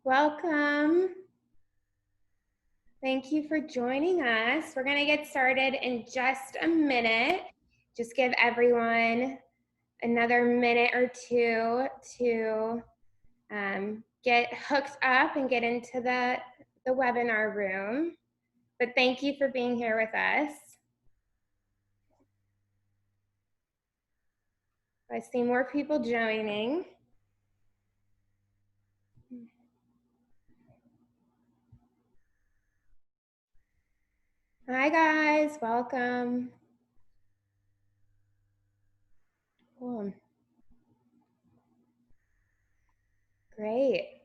Welcome. Thank you for joining us. We're going to get started in just a minute. Just give everyone another minute or two to get hooked up and get into the webinar room. But thank you for being here with us. I see more people joining. Hi guys, welcome. Cool. Great.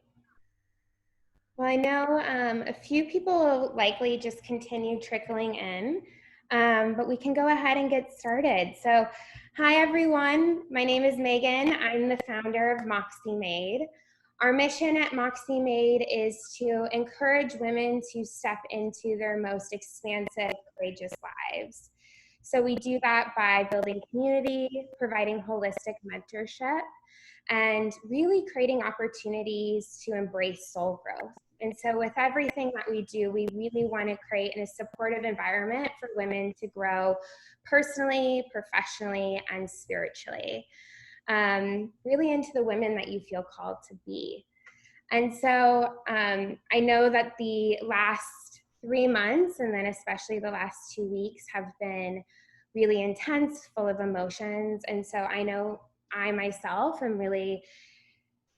Well, I know a few people will likely just continue trickling in, but we can go ahead and get started. So, hi everyone, my name is Megan. I'm the founder of MoxxieMade. Our mission at MoxxieMade is to encourage women to step into their most expansive, courageous lives. So we do that by building community, providing holistic mentorship, and really creating opportunities to embrace soul growth. And so with everything that we do, we really want to create a supportive environment for women to grow personally, professionally, and spiritually, really into the women that you feel called to be. And so I know that the last 3 months, and then especially the last 2 weeks, have been really intense, full of emotions. And so I know I myself am really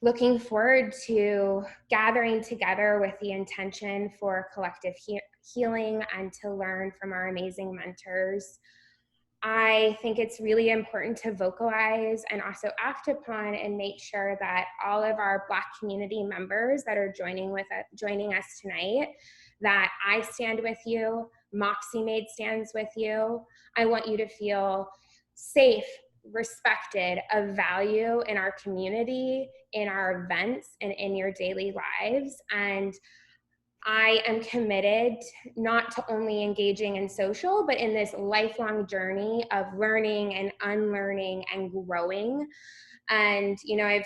looking forward to gathering together with the intention for collective healing and to learn from our amazing mentors. I think it's really important to vocalize and also act upon and make sure that all of our Black community members that are joining us tonight, that I stand with you, MoxxieMade stands with you. I want you to feel safe, respected, of value in our community, in our events, and in your daily lives. And I am committed not to only engaging in social, but in this lifelong journey of learning and unlearning and growing. And, you know, I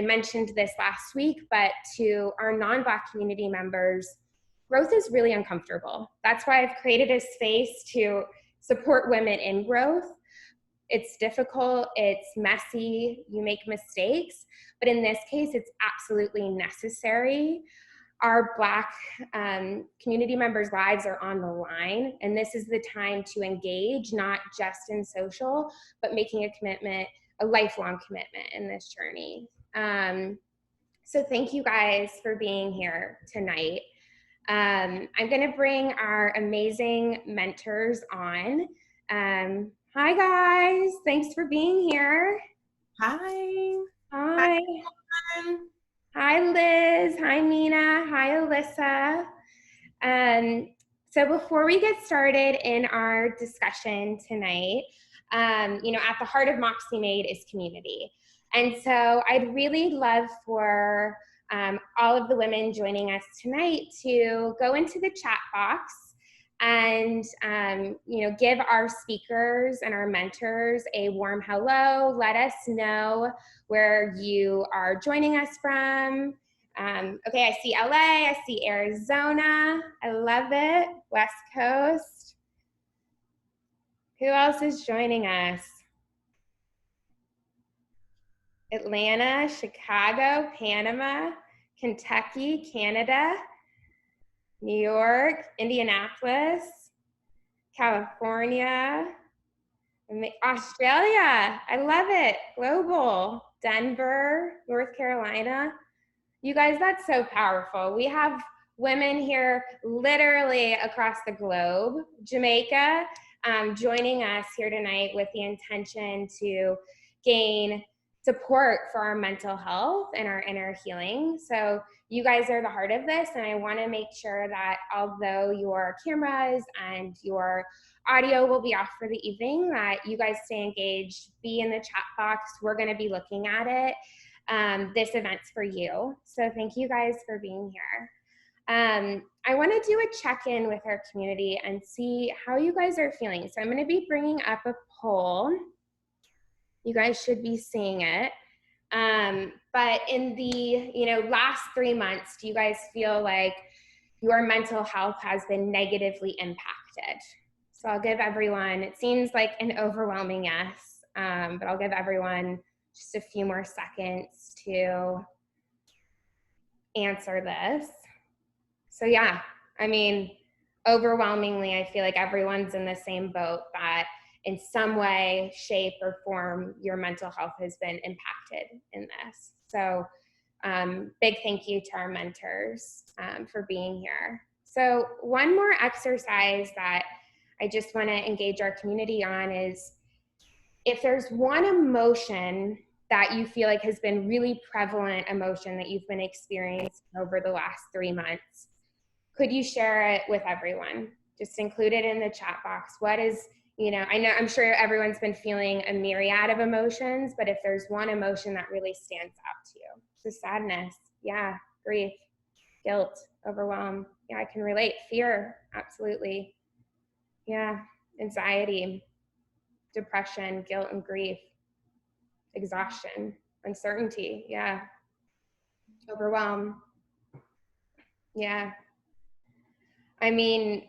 mentioned this last week, but to our non-Black community members, growth is really uncomfortable. That's why I've created a space to support women in growth. It's difficult, it's messy, you make mistakes, but in this case, it's absolutely necessary. Our Black community members' lives are on the line, and this is the time to engage, not just in social, but making a commitment, a lifelong commitment in this journey. So thank you guys for being here tonight. I'm gonna bring our amazing mentors on. Hi guys, thanks for being here. Hi. Hi. Hi Liz, hi Minaa, hi Alyssa. So before we get started in our discussion tonight, you know, at the heart of MoxxieMade is community. And so I'd really love for all of the women joining us tonight to go into the chat box and you know, give our speakers and our mentors a warm hello. Let us know where you are joining us from. Okay, I see LA, I see Arizona. I love it. West Coast. Who else is joining us? Atlanta, Chicago, Panama, Kentucky, Canada, New York, Indianapolis, California, Australia. I love it. Global. Denver, North Carolina. You guys, that's so powerful. We have women here literally across the globe. Jamaica, joining us here tonight with the intention to gain support for our mental health and our inner healing. So you guys are the heart of this, and I want to make sure that although your cameras and your audio will be off for the evening, that you guys stay engaged, be in the chat box. We're going to be looking at it. This event's for you. So thank you guys for being here. I want to do a check-in with our community and see how you guys are feeling. So I'm going to be bringing up a poll. You guys should be seeing it. But in the, last 3 months, do you guys feel like your mental health has been negatively impacted? So I'll give everyone, it seems like an overwhelming yes, but I'll give everyone just a few more seconds to answer this. So yeah, I mean, overwhelmingly, I feel like everyone's in the same boat that in some way, shape, or form, your mental health has been impacted in this. So big thank you to our mentors for being here. So one more exercise that I just want to engage our community on is, if there's one emotion that you feel like has been really prevalent emotion that you've been experiencing over the last 3 months, could you share it with everyone? Just include it in the chat box. What is, I'm sure everyone's been feeling a myriad of emotions, but if there's one emotion that really stands out to you. So sadness, yeah, grief, guilt, overwhelm. Yeah, I can relate. Fear, absolutely. Yeah, anxiety, depression, guilt and grief, exhaustion, uncertainty, yeah, overwhelm. Yeah. I mean,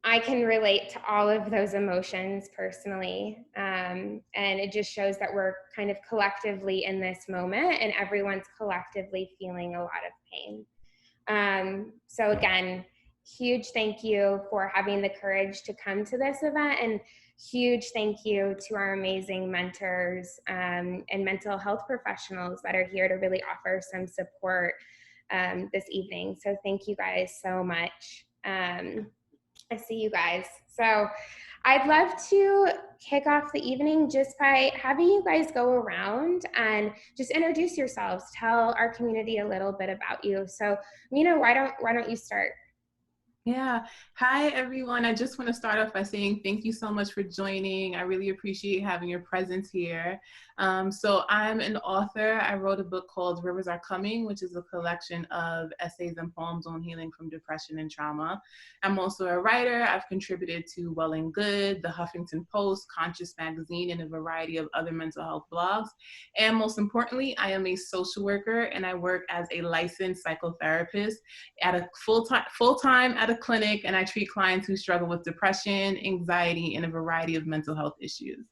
I can relate to all of those emotions personally. And it just shows that we're kind of collectively in this moment and everyone's collectively feeling a lot of pain. So again, huge thank you for having the courage to come to this event, and huge thank you to our amazing mentors and mental health professionals that are here to really offer some support this evening. So thank you guys so much. I see you guys. So I'd love to kick off the evening just by having you guys go around and just introduce yourselves, tell our community a little bit about you. So, Minaa, why don't you start? Yeah. Hi, everyone. I just want to start off by saying thank you so much for joining. I really appreciate having your presence here. So I'm an author. I wrote a book called Rivers Are Coming, which is a collection of essays and poems on healing from depression and trauma. I'm also a writer. I've contributed to Well and Good, The Huffington Post, Conscious Magazine, and a variety of other mental health blogs. And most importantly, I am a social worker, and I work as a licensed psychotherapist at a full-time at a clinic, and I treat clients who struggle with depression, anxiety, and a variety of mental health issues.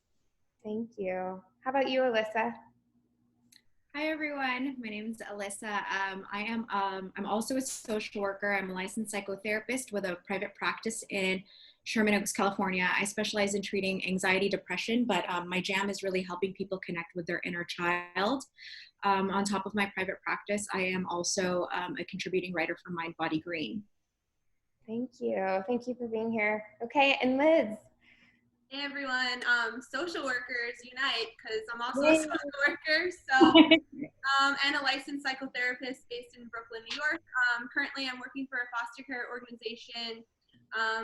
Thank you. How about you, Alyssa? Hi everyone, my name is Alyssa. I'm also a social worker. I'm a licensed psychotherapist with a private practice in Sherman Oaks, California. I specialize in treating anxiety, depression, but my jam is really helping people connect with their inner child. On top of my private practice, I am also a contributing writer for Mind Body Green. Thank you. Thank you for being here. Okay, and Liz. Hey everyone, social workers unite, because I'm also a social worker, so and a licensed psychotherapist based in Brooklyn, New York. Currently I'm working for a foster care organization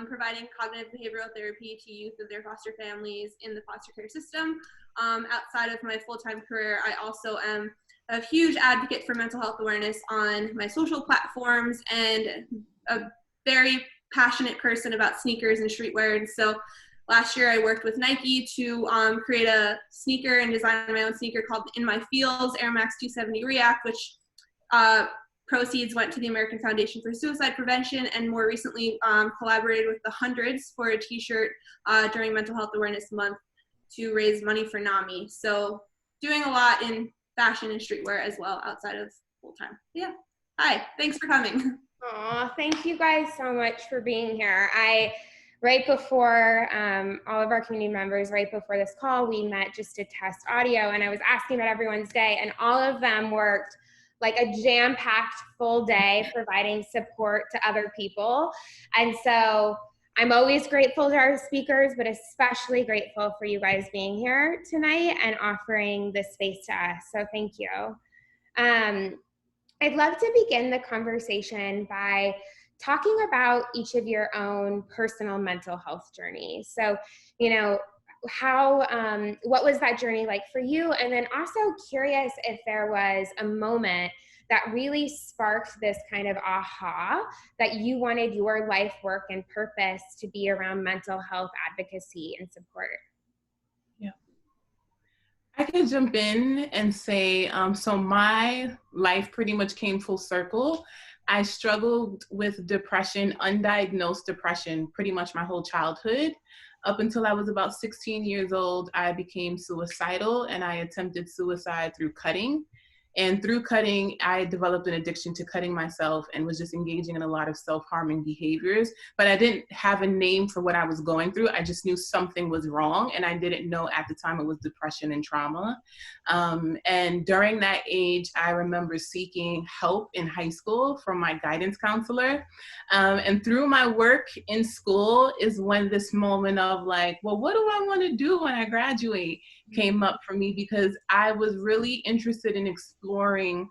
providing cognitive behavioral therapy to youth of their foster families in the foster care system. Outside of my full-time career, I also am a huge advocate for mental health awareness on my social platforms and a very passionate person about sneakers and streetwear. And so last year I worked with Nike to create a sneaker and design my own sneaker called In My Feels Air Max 270 React, which proceeds went to the American Foundation for Suicide Prevention, and more recently collaborated with the Hundreds for a t-shirt during Mental Health Awareness Month to raise money for NAMI. So doing a lot in fashion and streetwear as well outside of full-time. Yeah. Hi, thanks for coming. Aw, thank you guys so much for being here. Right before all of our community members, right before this call, we met just to test audio, and I was asking about everyone's day, and all of them worked like a jam-packed full day providing support to other people. And so I'm always grateful to our speakers, but especially grateful for you guys being here tonight and offering this space to us. So thank you. I'd love to begin the conversation by talking about each of your own personal mental health journey. So, what was that journey like for you? And then also curious if there was a moment that really sparked this kind of aha that you wanted your life work and purpose to be around mental health advocacy and support. Yeah. I can jump in and say, so my life pretty much came full circle. I struggled with depression, undiagnosed depression, pretty much my whole childhood. Up until I was about 16 years old, I became suicidal and I attempted suicide through cutting. And through cutting, I developed an addiction to cutting myself and was just engaging in a lot of self-harming behaviors. But I didn't have a name for what I was going through. I just knew something was wrong. And I didn't know at the time it was depression and trauma. And during that age, I remember seeking help in high school from my guidance counselor. And through my work in school is when this moment of like, well, what do I want to do when I graduate came up for me, because I was really interested in exploring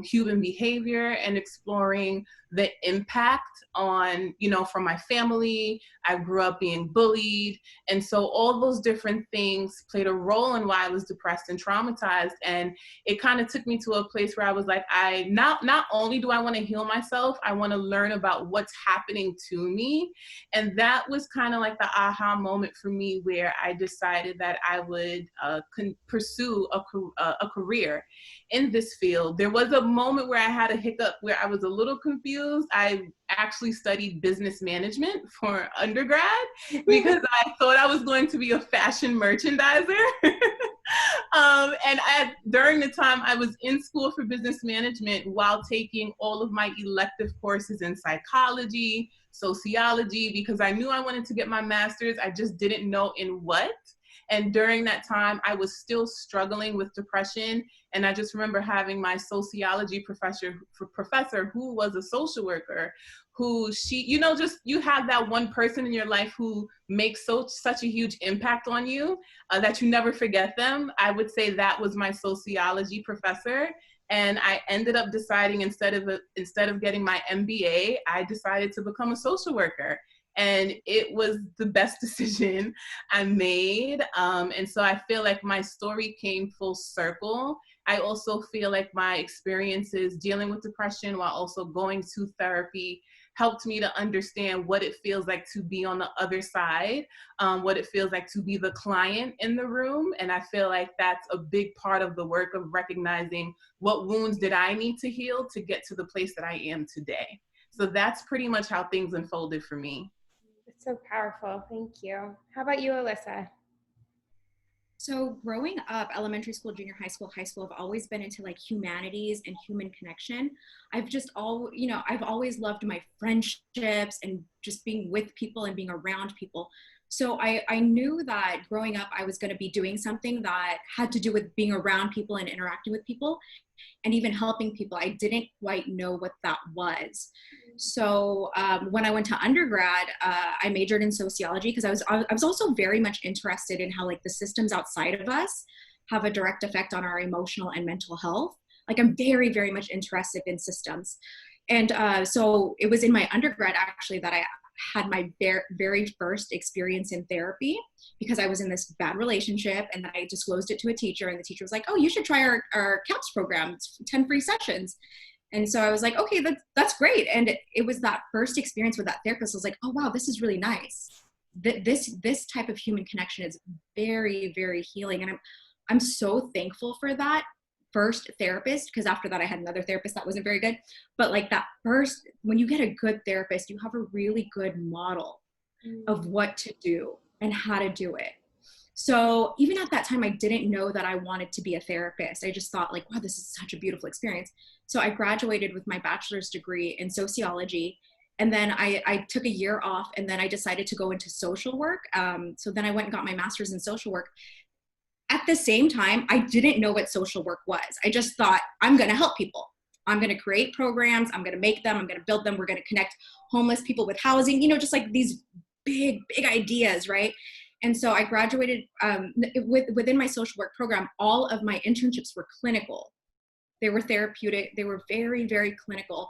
human behavior and exploring the impact on, from my family. I grew up being bullied. And so all those different things played a role in why I was depressed and traumatized. And it kind of took me to a place where I was like, not only do I want to heal myself, I want to learn about what's happening to me. And that was kind of like the aha moment for me, where I decided that I would pursue a career in this field. There was a moment where I had a hiccup where I was a little confused. I actually studied business management for undergrad because I thought I was going to be a fashion merchandiser. During the time I was in school for business management, while taking all of my elective courses in psychology, sociology, because I knew I wanted to get my master's, I just didn't know in what. And during that time, I was still struggling with depression. And I just remember having my sociology professor who was a social worker, who you have that one person in your life who makes such a huge impact on you that you never forget them. I would say that was my sociology professor. And I ended up deciding, instead of getting my MBA, I decided to become a social worker. And it was the best decision I made. And so I feel like my story came full circle. I also feel like my experiences dealing with depression while also going to therapy helped me to understand what it feels like to be on the other side, what it feels like to be the client in the room. And I feel like that's a big part of the work of recognizing what wounds did I need to heal to get to the place that I am today. So that's pretty much how things unfolded for me. It's so powerful. Thank you. How about you, Alyssa? So growing up, elementary school, junior high school, I've always been into like humanities and human connection. I've always loved my friendships and just being with people and being around people. So I knew that growing up, I was going to be doing something that had to do with being around people and interacting with people and even helping people. I didn't quite know what that was. So when I went to undergrad, I majored in sociology because I was also very much interested in how like the systems outside of us have a direct effect on our emotional and mental health. Like I'm very, very much interested in systems. And so it was in my undergrad actually that I had my very first experience in therapy, because I was in this bad relationship and then I disclosed it to a teacher, and the teacher was like, oh, you should try our CAPS program. It's 10 free sessions. And so I was like, okay, that's great. And it was that first experience with that therapist. I was like, oh, wow, this is really nice. This type of human connection is very, very healing. And I'm so thankful for that first therapist, because after that I had another therapist that wasn't very good. But like that first, when you get a good therapist, you have a really good model of what to do and how to do it. So even at that time, I didn't know that I wanted to be a therapist. I just thought like, wow, this is such a beautiful experience. So I graduated with my bachelor's degree in sociology. And then I took a year off, and then I decided to go into social work. So then I went and got my master's in social work. At the same time, I didn't know what social work was. I just thought, I'm going to help people. I'm going to create programs. I'm going to make them. I'm going to build them. We're going to connect homeless people with housing, just like these big, big ideas, right? And so I graduated within my social work program. All of my internships were clinical. They were therapeutic. They were very, very clinical.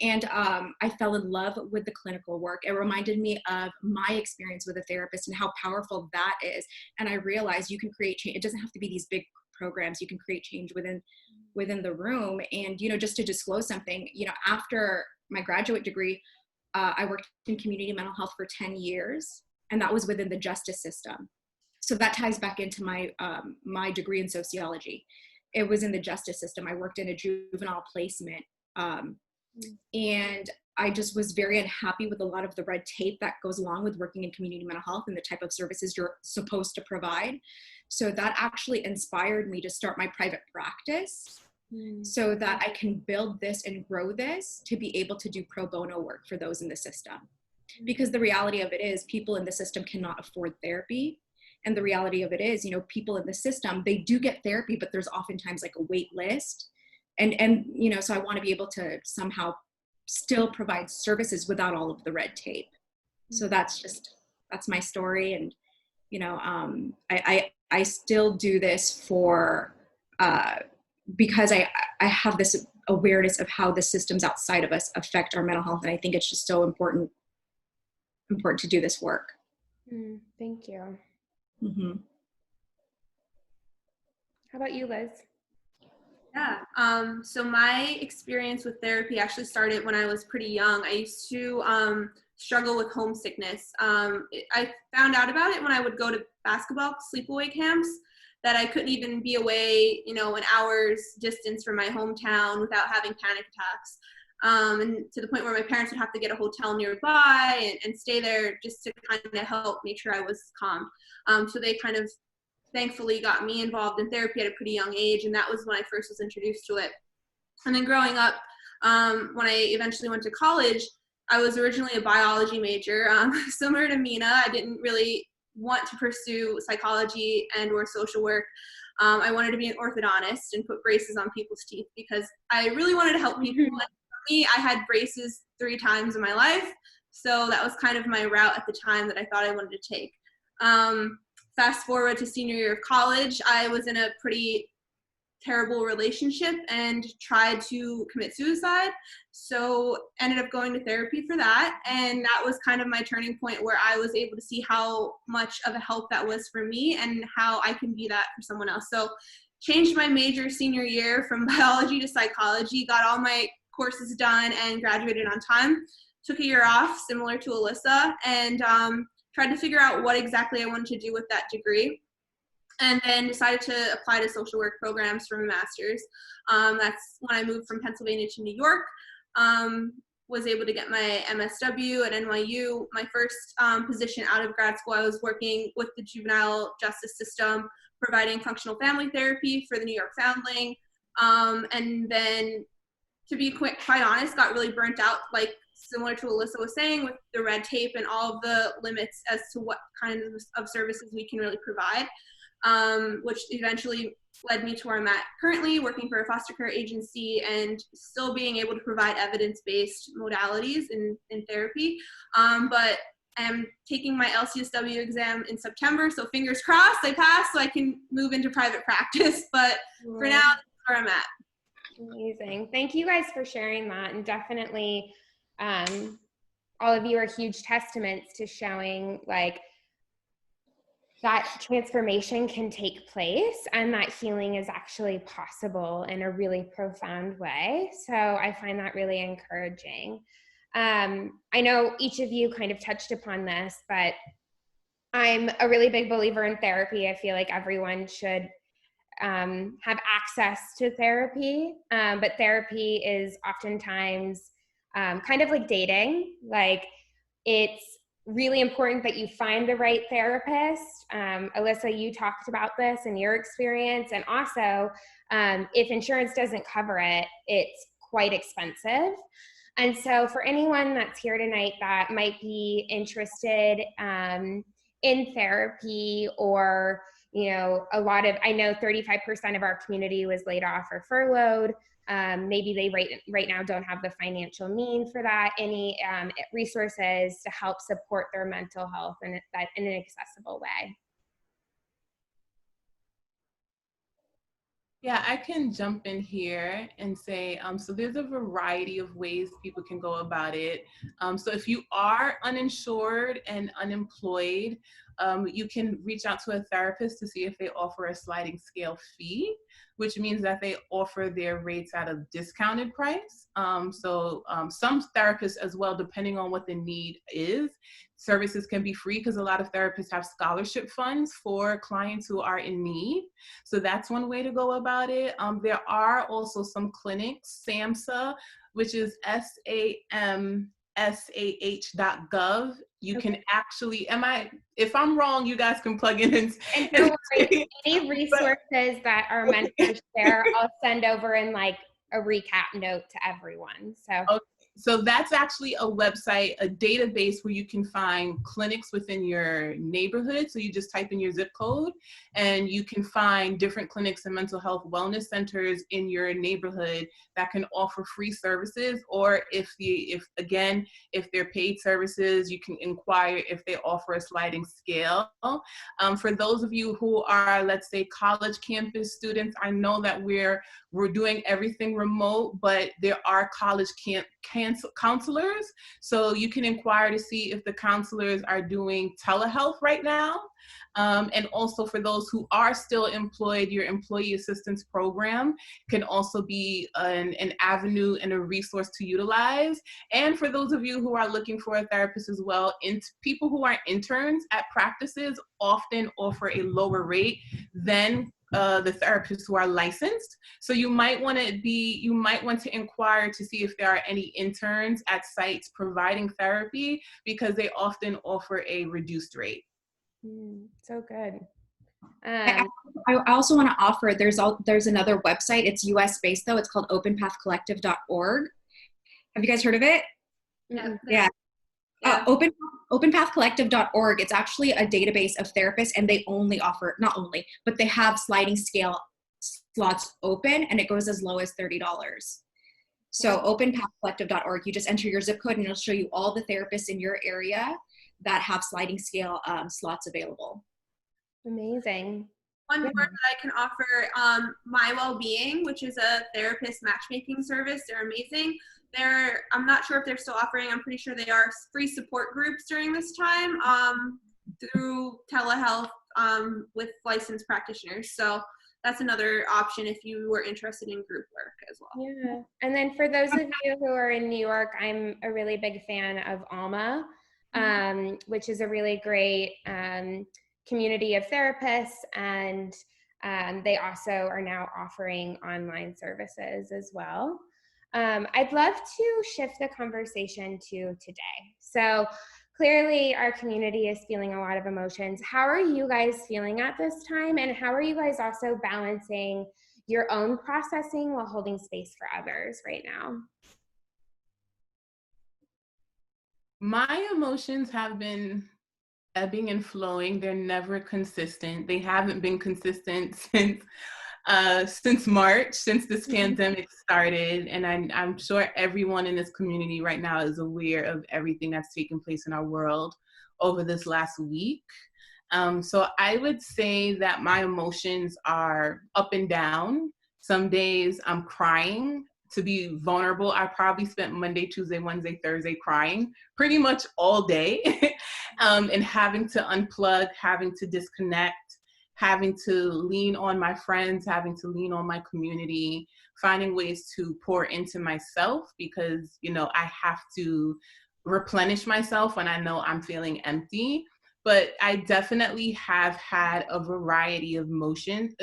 And I fell in love with the clinical work. It reminded me of my experience with a therapist and how powerful that is. And I realized you can create change. It doesn't have to be these big programs. You can create change within the room. And, just to disclose something, after my graduate degree, I worked in community mental health for 10 years. And that was within the justice system. So that ties back into my, my degree in sociology. It was in the justice system. I worked in a juvenile placement, and I just was very unhappy with a lot of the red tape that goes along with working in community mental health and the type of services you're supposed to provide. So that actually inspired me to start my private practice so that I can build this and grow this to be able to do pro bono work for those in the system. Because the reality of it is people in the system cannot afford therapy. And the reality of it is, you know, people in the system, they do get therapy, but there's oftentimes like a wait list. And you know, so I want to be able to somehow still provide services without all of the red tape. So that's my story. And, you know, I still do this for, because I have this awareness of how the systems outside of us affect our mental health. And I think it's just so important to do this work. Thank you. Mm-hmm. How about you, Liz? Yeah, so my experience with therapy actually started when I was pretty young. I used to struggle with homesickness. I found out about it when I would go to basketball sleepaway camps, that I couldn't even be away, you know, an hour's distance from my hometown without having panic attacks. And to the point where my parents would have to get a hotel nearby and stay there just to kind of help make sure I was calm. So they kind of thankfully got me involved in therapy at a pretty young age, and that was when I first was introduced to it. And then growing up, when I eventually went to college, I was originally a biology major. Similar to Minaa, I didn't really want to pursue psychology and or social work. I wanted to be an orthodontist and put braces on people's teeth because I really wanted to help people. And for me, I had braces 3 times in my life, so that was kind of my route at the time that I thought I wanted to take. Fast forward to senior year of college, I was in a pretty terrible relationship and tried to commit suicide. So ended up going to therapy for that. And that was kind of my turning point where I was able to see how much of a help that was for me and how I can be that for someone else. So changed my major senior year from biology to psychology, got all my courses done and graduated on time. Took a year off, similar to Alyssa, and tried to figure out what exactly I wanted to do with that degree, and then decided to apply to social work programs for my master's. That's when I moved from Pennsylvania to New York. Was able to get my MSW at NYU. My first position out of grad school, I was working with the juvenile justice system, providing functional family therapy for the New York Foundling. And then, to be quite honest, got really burnt out, like similar to Alyssa was saying, with the red tape and all of the limits as to what kind of services we can really provide, which eventually led me to where I'm at currently, working for a foster care agency and still being able to provide evidence-based modalities in therapy. But I'm taking my LCSW exam in September, so fingers crossed I pass so I can move into private practice. But for now, that's where I'm at. Amazing. Thank you guys for sharing that. And definitely, all of you are huge testaments to showing like that transformation can take place and that healing is actually possible in a really profound way. So I find that really encouraging. I know each of you kind of touched upon this, but I'm a really big believer in therapy. I feel like everyone should have access to therapy, but therapy is oftentimes kind of like dating. Like, it's really important that you find the right therapist. Alyssa, you talked about this in your experience, and also if insurance doesn't cover it, it's quite expensive. And so for anyone that's here tonight that might be interested in therapy, or I know 35% of our community was laid off or furloughed. Maybe they right now don't have the financial means for that. Any resources to help support their mental health in an accessible way. Yeah, I can jump in here and say, so there's a variety of ways people can go about it. So if you are uninsured and unemployed, you can reach out to a therapist to see if they offer a sliding scale fee, which means that they offer their rates at a discounted price. Some therapists as well, depending on what the need is, services can be free because a lot of therapists have scholarship funds for clients who are in need. So that's one way to go about it. There are also some clinics, SAMHSA, which is SAMSAH.gov. You can actually, if I'm wrong, you guys can plug in and don't worry, any resources that our mentors share, I'll send over in like a recap note to everyone. So that's actually a website, a database where you can find clinics within your neighborhood. So you just type in your zip code and you can find different clinics and mental health wellness centers in your neighborhood that can offer free services. Or if they're paid services, you can inquire if they offer a sliding scale. For those of you who are, let's say, college campus students, I know that we're doing everything remote, but there are college counselors. So you can inquire to see if the counselors are doing telehealth right now. And also for those who are still employed, your employee assistance program can also be an avenue and a resource to utilize. And for those of you who are looking for a therapist as well, people who are interns at practices often offer a lower rate than the therapists who are licensed. So you might want to inquire to see if there are any interns at sites providing therapy, because they often offer a reduced rate. So good. I also want to offer, there's another website. It's US based though. It's called openpathcollective.org. Have you guys heard of it? Yeah. Openpathcollective.org. It's actually a database of therapists, and they but they have sliding scale slots open, and it goes as low as $30. So openpathcollective.org, you just enter your zip code and it'll show you all the therapists in your area that have sliding scale slots available. Amazing. One more that I can offer, My Wellbeing, which is a therapist matchmaking service. They're amazing. I'm not sure if they're still offering, I'm pretty sure they are, free support groups during this time through telehealth with licensed practitioners. So that's another option if you were interested in group work as well. Yeah. And then for those of you who are in New York, I'm a really big fan of Alma, which is a really great community of therapists, and they also are now offering online services as well. I'd love to shift the conversation to today. So clearly our community is feeling a lot of emotions. How are you guys feeling at this time? And how are you guys also balancing your own processing while holding space for others right now? My emotions have been ebbing and flowing. They're never consistent. They haven't been consistent since March, since this pandemic started. And I'm sure everyone in this community right now is aware of everything that's taken place in our world over this last week. So I would say that my emotions are up and down. Some days I'm crying. To be vulnerable, I probably spent Monday, Tuesday, Wednesday, Thursday crying pretty much all day, and having to unplug, having to disconnect, having to lean on my friends, having to lean on my community, finding ways to pour into myself, because, I have to replenish myself when I know I'm feeling empty. But I definitely have had a variety of emotions.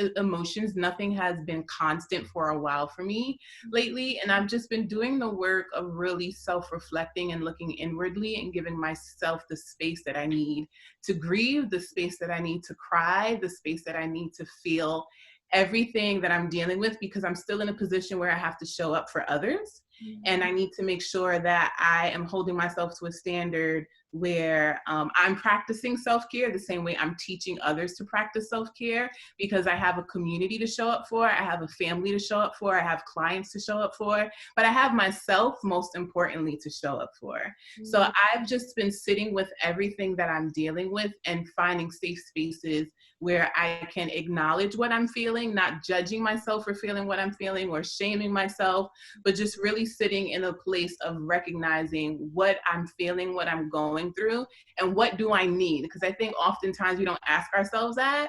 Nothing has been constant for a while for me lately. And I've just been doing the work of really self-reflecting and looking inwardly and giving myself the space that I need to grieve, the space that I need to cry, the space that I need to feel everything that I'm dealing with, because I'm still in a position where I have to show up for others. And I need to make sure that I am holding myself to a standard where I'm practicing self-care the same way I'm teaching others to practice self-care, because I have a community to show up for, I have a family to show up for, I have clients to show up for, but I have myself, most importantly, to show up for. So I've just been sitting with everything that I'm dealing with and finding safe spaces where I can acknowledge what I'm feeling, not judging myself for feeling what I'm feeling or shaming myself, but just really sitting in a place of recognizing what I'm feeling, what I'm going through, and what do I need? Because I think oftentimes we don't ask ourselves that.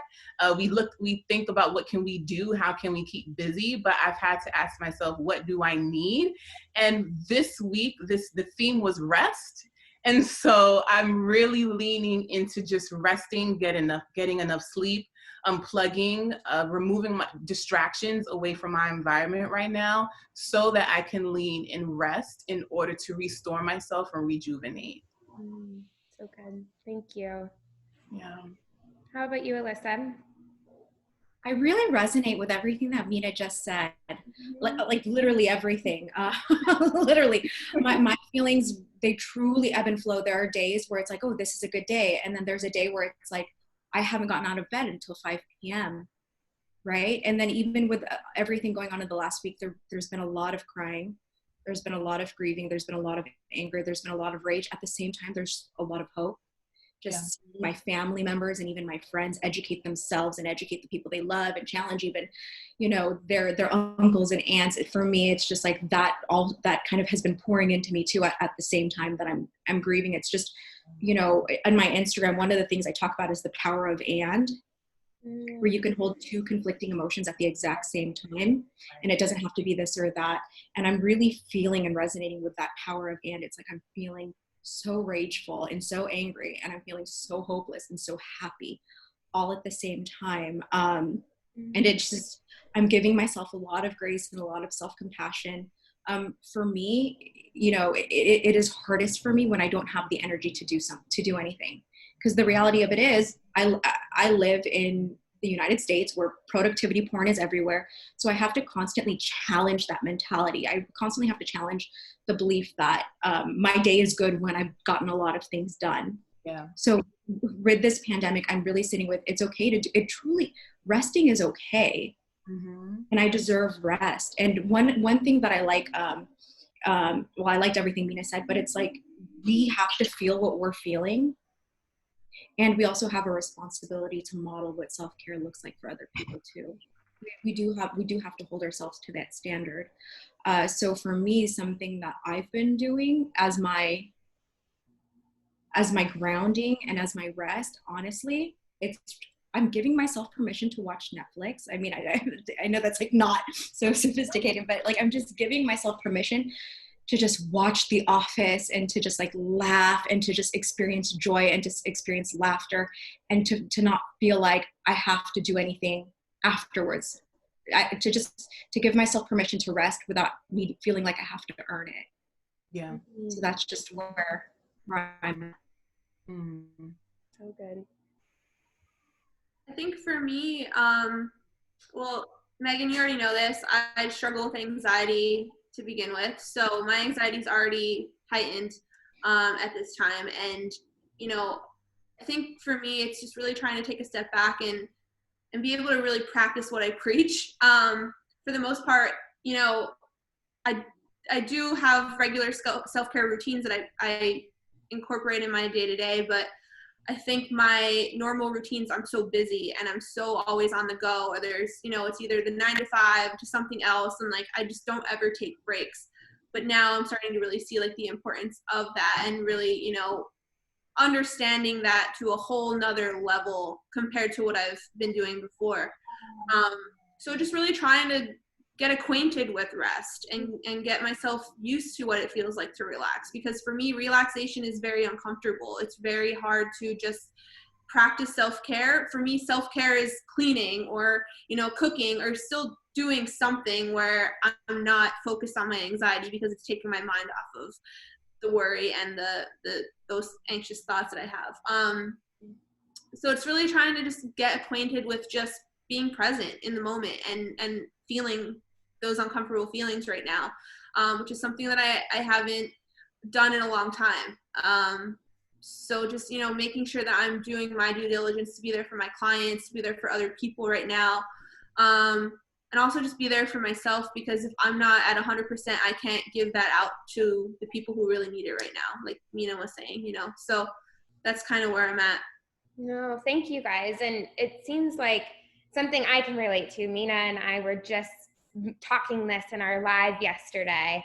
We think about what can we do, how can we keep busy, but I've had to ask myself, what do I need? And this week, the theme was rest. And so I'm really leaning into just resting, getting enough sleep, unplugging, removing my distractions away from my environment right now so that I can lean and rest in order to restore myself and rejuvenate. So good. Thank you. Yeah. How about you, Alyssa? I really resonate with everything that Minaa just said, like literally everything. Literally, my feelings, they truly ebb and flow. There are days where it's like, oh, this is a good day. And then there's a day where it's like, I haven't gotten out of bed until 5 p.m., right? And then even with everything going on in the last week, there's been a lot of crying. There's been a lot of grieving. There's been a lot of anger. There's been a lot of rage. At the same time, there's a lot of hope. Just seeing my family members and even my friends educate themselves and educate the people they love and challenge even, their uncles and aunts. For me, it's just like that, all that kind of has been pouring into me too at the same time that I'm grieving. It's just, on my Instagram, one of the things I talk about is the power of and, where you can hold two conflicting emotions at the exact same time. And it doesn't have to be this or that. And I'm really feeling and resonating with that power of and. It's like I'm feeling so rageful and so angry, and I'm feeling so hopeless and so happy all at the same time. And it's just, I'm giving myself a lot of grace and a lot of self-compassion. For me, it is hardest for me when I don't have the energy to do anything. Because the reality of it is I live in the United States where productivity porn is everywhere. So I have to constantly challenge that mentality. I constantly have to challenge the belief that my day is good when I've gotten a lot of things done. Yeah. So with this pandemic, I'm really sitting with, it's okay to do it. Truly, resting is okay. And I deserve rest. And one thing that I like, I liked everything Minaa said, but it's like, we have to feel what we're feeling. And we also have a responsibility to model what self-care looks like for other people too. We do have to hold ourselves to that standard. So for me, something that I've been doing as my grounding and as my rest, honestly, I'm giving myself permission to watch Netflix. I mean, I know that's like not so sophisticated, but like I'm just giving myself permission to just watch The Office and to just like laugh and to just experience joy and just experience laughter and to not feel like I have to do anything afterwards. To give myself permission to rest without me feeling like I have to earn it. Yeah. So that's just where I'm at. So good. I think for me, well, Megan, you already know this. I struggle with anxiety to begin with. So my anxiety is already heightened at this time. And, I think for me, it's just really trying to take a step back and be able to really practice what I preach. For the most part, I do have regular self-care routines that I incorporate in my day-to-day, but I think my normal routines, I'm so busy and I'm so always on the go, or there's, it's either the 9 to 5 to something else. And like, I just don't ever take breaks. But now I'm starting to really see like the importance of that and really, understanding that to a whole nother level compared to what I've been doing before. So just really trying to get acquainted with rest and get myself used to what it feels like to relax. Because for me, relaxation is very uncomfortable. It's very hard to just practice self-care. For me, self-care is cleaning or, cooking or still doing something where I'm not focused on my anxiety because it's taking my mind off of the worry and those anxious thoughts that I have. So it's really trying to just get acquainted with just being present in the moment and feeling those uncomfortable feelings right now, which is something that I haven't done in a long time. So just, making sure that I'm doing my due diligence to be there for my clients, to be there for other people right now. And also just be there for myself, because if I'm not at 100%, I can't give that out to the people who really need it right now, like Minaa was saying, so that's kind of where I'm at. No, thank you guys. And it seems like something I can relate to. Minaa and I were just talking this in our live yesterday.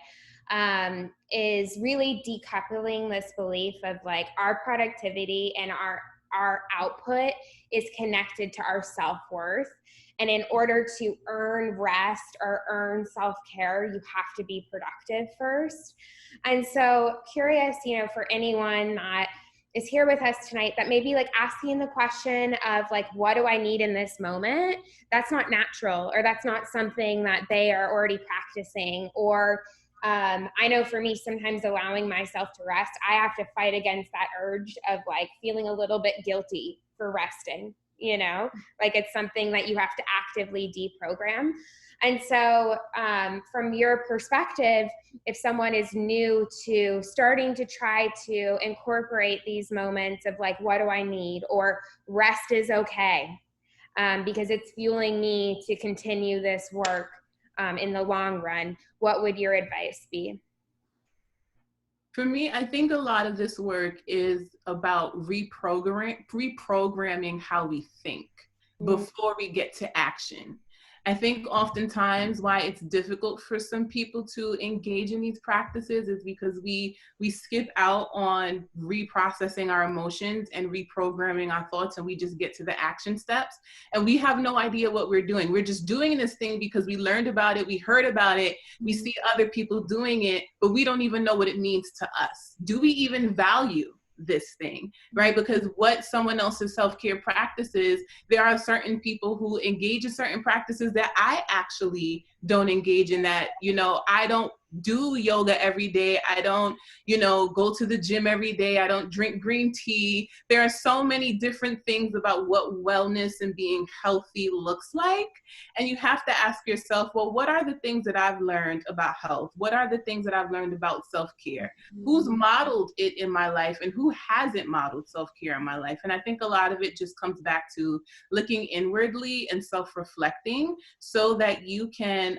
is really decoupling this belief of like our productivity and our output is connected to our self-worth. And in order to earn rest or earn self-care, you have to be productive first. And so curious, for anyone that is here with us tonight that maybe like asking the question of like, what do I need in this moment? That's not natural, or that's not something that they are already practicing. Or I know for me, sometimes allowing myself to rest, I have to fight against that urge of like feeling a little bit guilty for resting, like it's something that you have to actively deprogram. And so from your perspective, if someone is new to starting to try to incorporate these moments of like, what do I need? Or rest is okay because it's fueling me to continue this work in the long run, what would your advice be? For me, I think a lot of this work is about reprogramming how we think before we get to action. I think oftentimes why it's difficult for some people to engage in these practices is because we skip out on reprocessing our emotions and reprogramming our thoughts, and we just get to the action steps and we have no idea what we're doing. We're just doing this thing because we learned about it, we heard about it, we see other people doing it, but we don't even know what it means to us. Do we even value this thing, right? Because what someone else's self-care practices, there are certain people who engage in certain practices that I actually don't engage in, that, I don't do yoga every day. I don't, go to the gym every day. I don't drink green tea. There are so many different things about what wellness and being healthy looks like. And you have to ask yourself, well, what are the things that I've learned about health? What are the things that I've learned about self-care? Who's modeled it in my life and who hasn't modeled self-care in my life? And I think a lot of it just comes back to looking inwardly and self-reflecting so that you can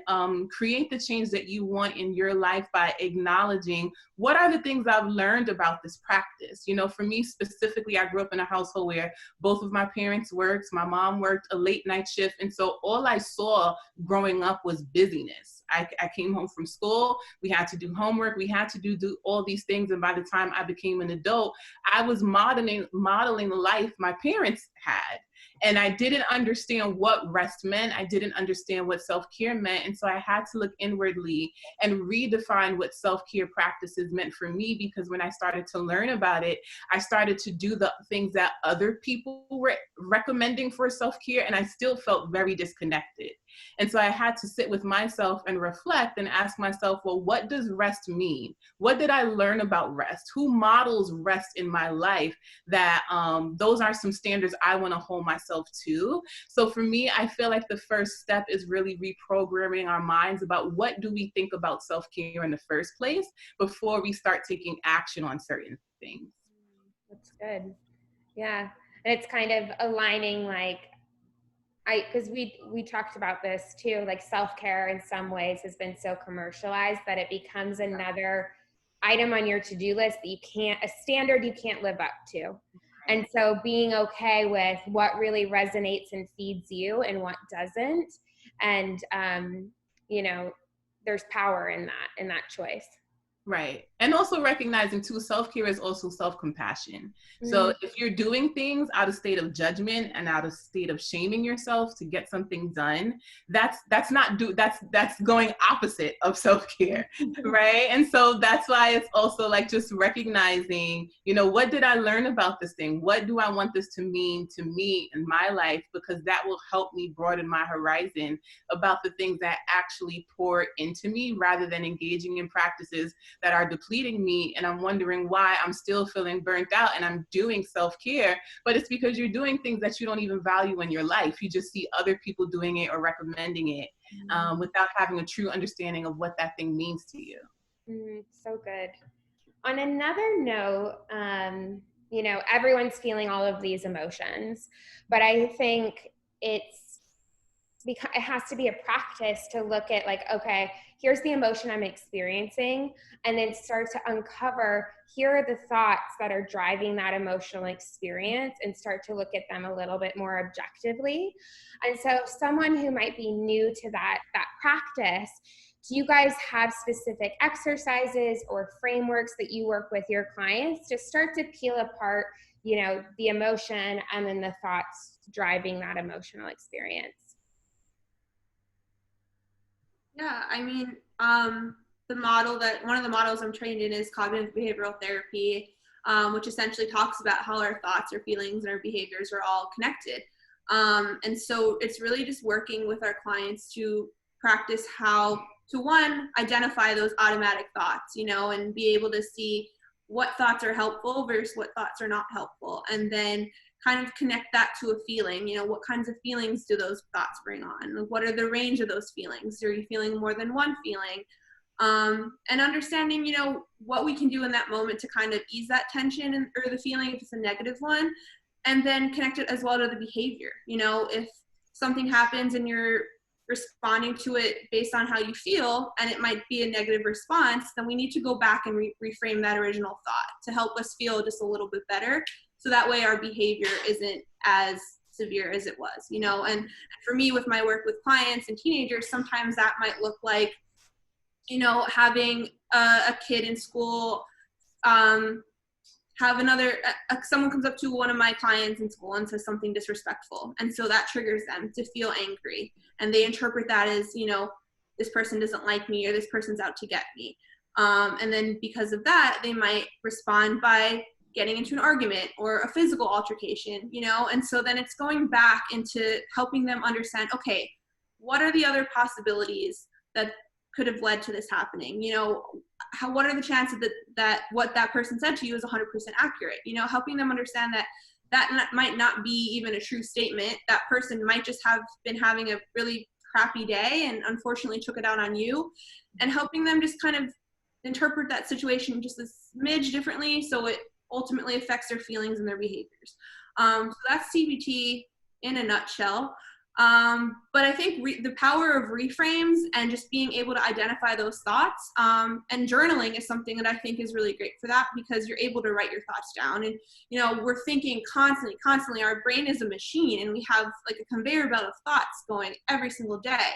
create the change that you want in your life by acknowledging what are the things I've learned about this practice. For me specifically, I grew up in a household where both of my parents worked. My mom worked a late night shift. And so all I saw growing up was busyness. I came home from school. We had to do homework. We had to do all these things. And by the time I became an adult, I was modeling the life my parents had. And I didn't understand what rest meant. I didn't understand what self-care meant. And so I had to look inwardly and redefine what self-care practices meant for me, because when I started to learn about it, I started to do the things that other people were recommending for self-care, and I still felt very disconnected. And so I had to sit with myself and reflect and ask myself, well, what does rest mean? What did I learn about rest? Who models rest in my life? That those are some standards I want to hold myself to. So for me, I feel like the first step is really reprogramming our minds about what do we think about self-care in the first place before we start taking action on certain things. That's good. Yeah. And it's kind of aligning because we talked about this too, like self-care in some ways has been so commercialized that it becomes another item on your to-do list that a standard you can't live up to. And so being okay with what really resonates and feeds you and what doesn't. And, there's power in that choice. Right. And also recognizing too, self-care is also self-compassion. So if you're doing things out of state of judgment and out of state of shaming yourself to get something done, that's going opposite of self-care, right? And so that's why it's also like just recognizing, what did I learn about this thing? What do I want this to mean to me in my life? Because that will help me broaden my horizon about the things that actually pour into me, rather than engaging in practices that are depleting me, and I'm wondering why I'm still feeling burnt out and I'm doing self-care, but it's because you're doing things that you don't even value in your life. You just see other people doing it or recommending it without having a true understanding of what that thing means to you. So good. On another note, everyone's feeling all of these emotions, but I think it has to be a practice to look at like, okay, here's the emotion I'm experiencing, and then start to uncover, here are the thoughts that are driving that emotional experience, and start to look at them a little bit more objectively. And so someone who might be new to that practice, do you guys have specific exercises or frameworks that you work with your clients to start to peel apart, you know, the emotion and then the thoughts driving that emotional experience? Yeah, I mean, one of the models I'm trained in is cognitive behavioral therapy, which essentially talks about how our thoughts, our feelings, and our behaviors are all connected. And so it's really just working with our clients to practice how to, one, identify those automatic thoughts, you know, and be able to see what thoughts are helpful versus what thoughts are not helpful. And then kind of connect that to a feeling, you know, what kinds of feelings do those thoughts bring on? What are the range of those feelings? Are you feeling more than one feeling? And understanding, you know, what we can do in that moment to kind of ease that tension or the feeling if it's a negative one, and then connect it as well to the behavior. You know, if something happens and you're responding to it based on how you feel, and it might be a negative response, then we need to go back and reframe that original thought to help us feel just a little bit better. So that way our behavior isn't as severe as it was, you know. And for me, with my work with clients and teenagers, sometimes that might look like, you know, having a kid in school have someone comes up to one of my clients in school and says something disrespectful. And so that triggers them to feel angry. And they interpret that as, you know, this person doesn't like me or this person's out to get me. And then because of that, they might respond by getting into an argument or a physical altercation, you know. And so then it's going back into helping them understand, okay, what are the other possibilities that could have led to this happening? You know, what are the chances that what that person said to you is 100% accurate? You know, helping them understand that might not be even a true statement. That person might just have been having a really crappy day and unfortunately took it out on you, and helping them just kind of interpret that situation just a smidge differently so it ultimately affects their feelings and their behaviors. So that's CBT in a nutshell. But I think the power of reframes and just being able to identify those thoughts, and journaling is something that I think is really great for that, because you're able to write your thoughts down. And, you know, we're thinking constantly. Our brain is a machine, and we have like a conveyor belt of thoughts going every single day.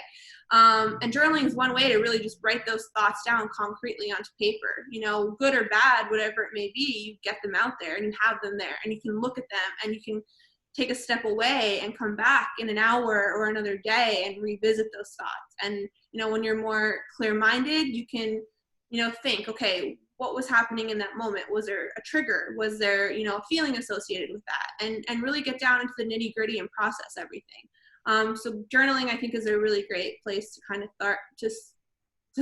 And journaling is one way to really just write those thoughts down concretely onto paper, you know, good or bad, whatever it may be, you get them out there and you have them there and you can look at them and you can take a step away and come back in an hour or another day and revisit those thoughts. And, you know, when you're more clear-minded, you can, you know, think, okay, what was happening in that moment? Was there a trigger? Was there, you know, a feeling associated with that? And really get down into the nitty-gritty and process everything. So journaling, I think, is a really great place to kind of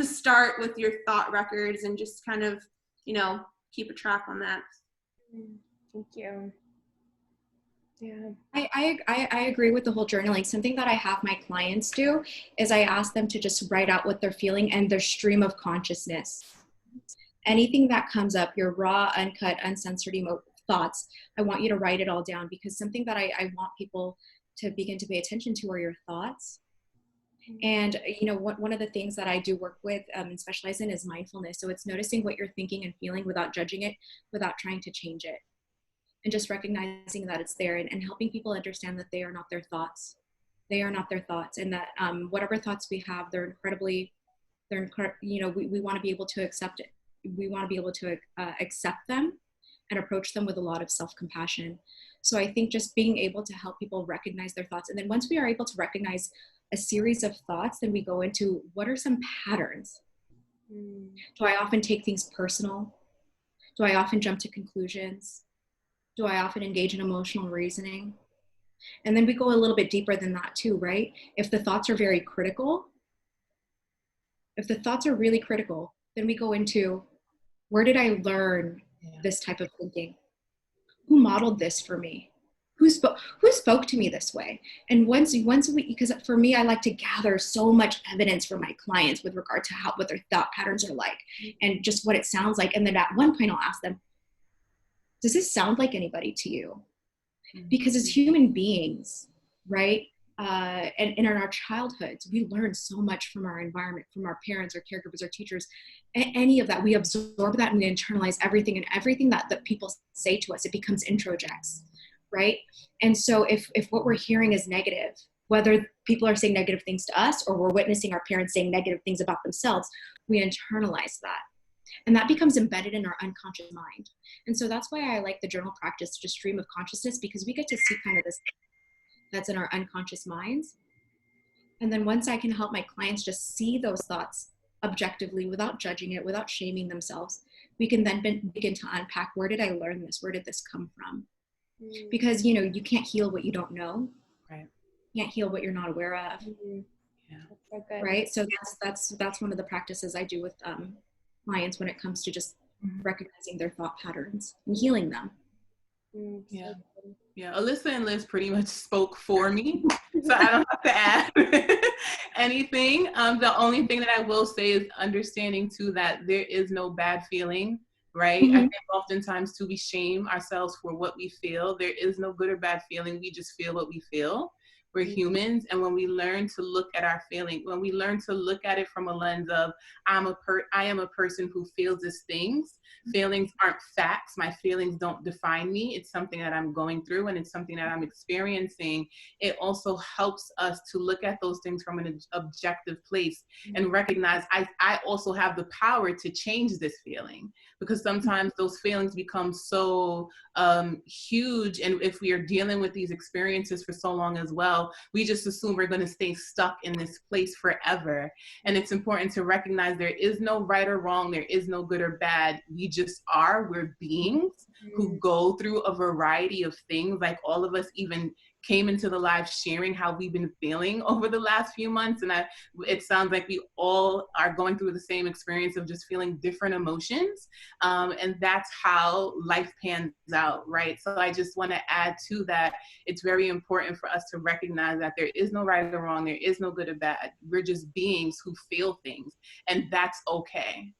start with your thought records and just kind of, you know, keep a track on that. Thank you. Yeah. I agree with the whole journaling. Something that I have my clients do is I ask them to just write out what they're feeling and their stream of consciousness. Anything that comes up, your raw, uncut, uncensored thoughts, I want you to write it all down, because something that I want people to begin to pay attention to are your thoughts. And, you know, one of the things that I do work with and specialize in is mindfulness. So it's noticing what you're thinking and feeling without judging it, without trying to change it. And just recognizing that it's there, and helping people understand that they are not their thoughts. They are not their thoughts. And that whatever thoughts we have, you know, we want to be able to accept it. We want to be able to accept them and approach them with a lot of self-compassion. So I think just being able to help people recognize their thoughts. And then once we are able to recognize a series of thoughts, then we go into what are some patterns? Do I often take things personal? Do I often jump to conclusions? Do I often engage in emotional reasoning? And then we go a little bit deeper than that too, right? If the thoughts are very critical, if the thoughts are really critical, then we go into, where did I learn this type of thinking? Who modeled this for me? Who spoke to me this way? And once we, because for me, I like to gather so much evidence from my clients with regard to what their thought patterns are like and just what it sounds like. And then at one point I'll ask them, does this sound like anybody to you? Because as human beings, right? And in our childhoods, we learn so much from our environment, from our parents, our caregivers, our teachers, any of that. We absorb that and we internalize everything, and everything that people say to us, it becomes introjects, right? And so if what we're hearing is negative, whether people are saying negative things to us, or we're witnessing our parents saying negative things about themselves, we internalize that. And that becomes embedded in our unconscious mind. And so that's why I like the journal practice, just stream of consciousness, because we get to see kind of this that's in our unconscious minds. And then once I can help my clients just see those thoughts objectively without judging it, without shaming themselves, we can then begin to unpack, where did I learn this? Where did this come from? Because, you know, you can't heal what you don't know. Right. You can't heal what you're not aware of. Yeah. That's so good. Right. So that's one of the practices I do with clients when it comes to just recognizing their thought patterns and healing them. Yeah. Yeah. Alyssa and Liz pretty much spoke for me, so I don't have to add anything. The only thing that I will say is understanding too that there is no bad feeling, right? I think oftentimes too we shame ourselves for what we feel. There is no good or bad feeling. We just feel what we feel. We're humans, and when we learn to look at our feeling, when we learn to look at it from a lens of I am a person who feels these things. Feelings aren't facts. My feelings don't define me. It's something that I'm going through, and it's something that I'm experiencing. It also helps us to look at those things from an objective place and recognize I also have the power to change this feeling, because sometimes those feelings become so huge, and if we are dealing with these experiences for so long as well, we just assume we're going to stay stuck in this place forever. And it's important to recognize there is no right or wrong, there is no good or bad. We just are. We're beings who go through a variety of things. Like all of us even came into the live sharing how we've been feeling over the last few months, and it sounds like we all are going through the same experience of just feeling different emotions, and that's how life pans out, right? So I just want to add to that, it's very important for us to recognize that there is no right or wrong, there is no good or bad. We're just beings who feel things, and that's okay.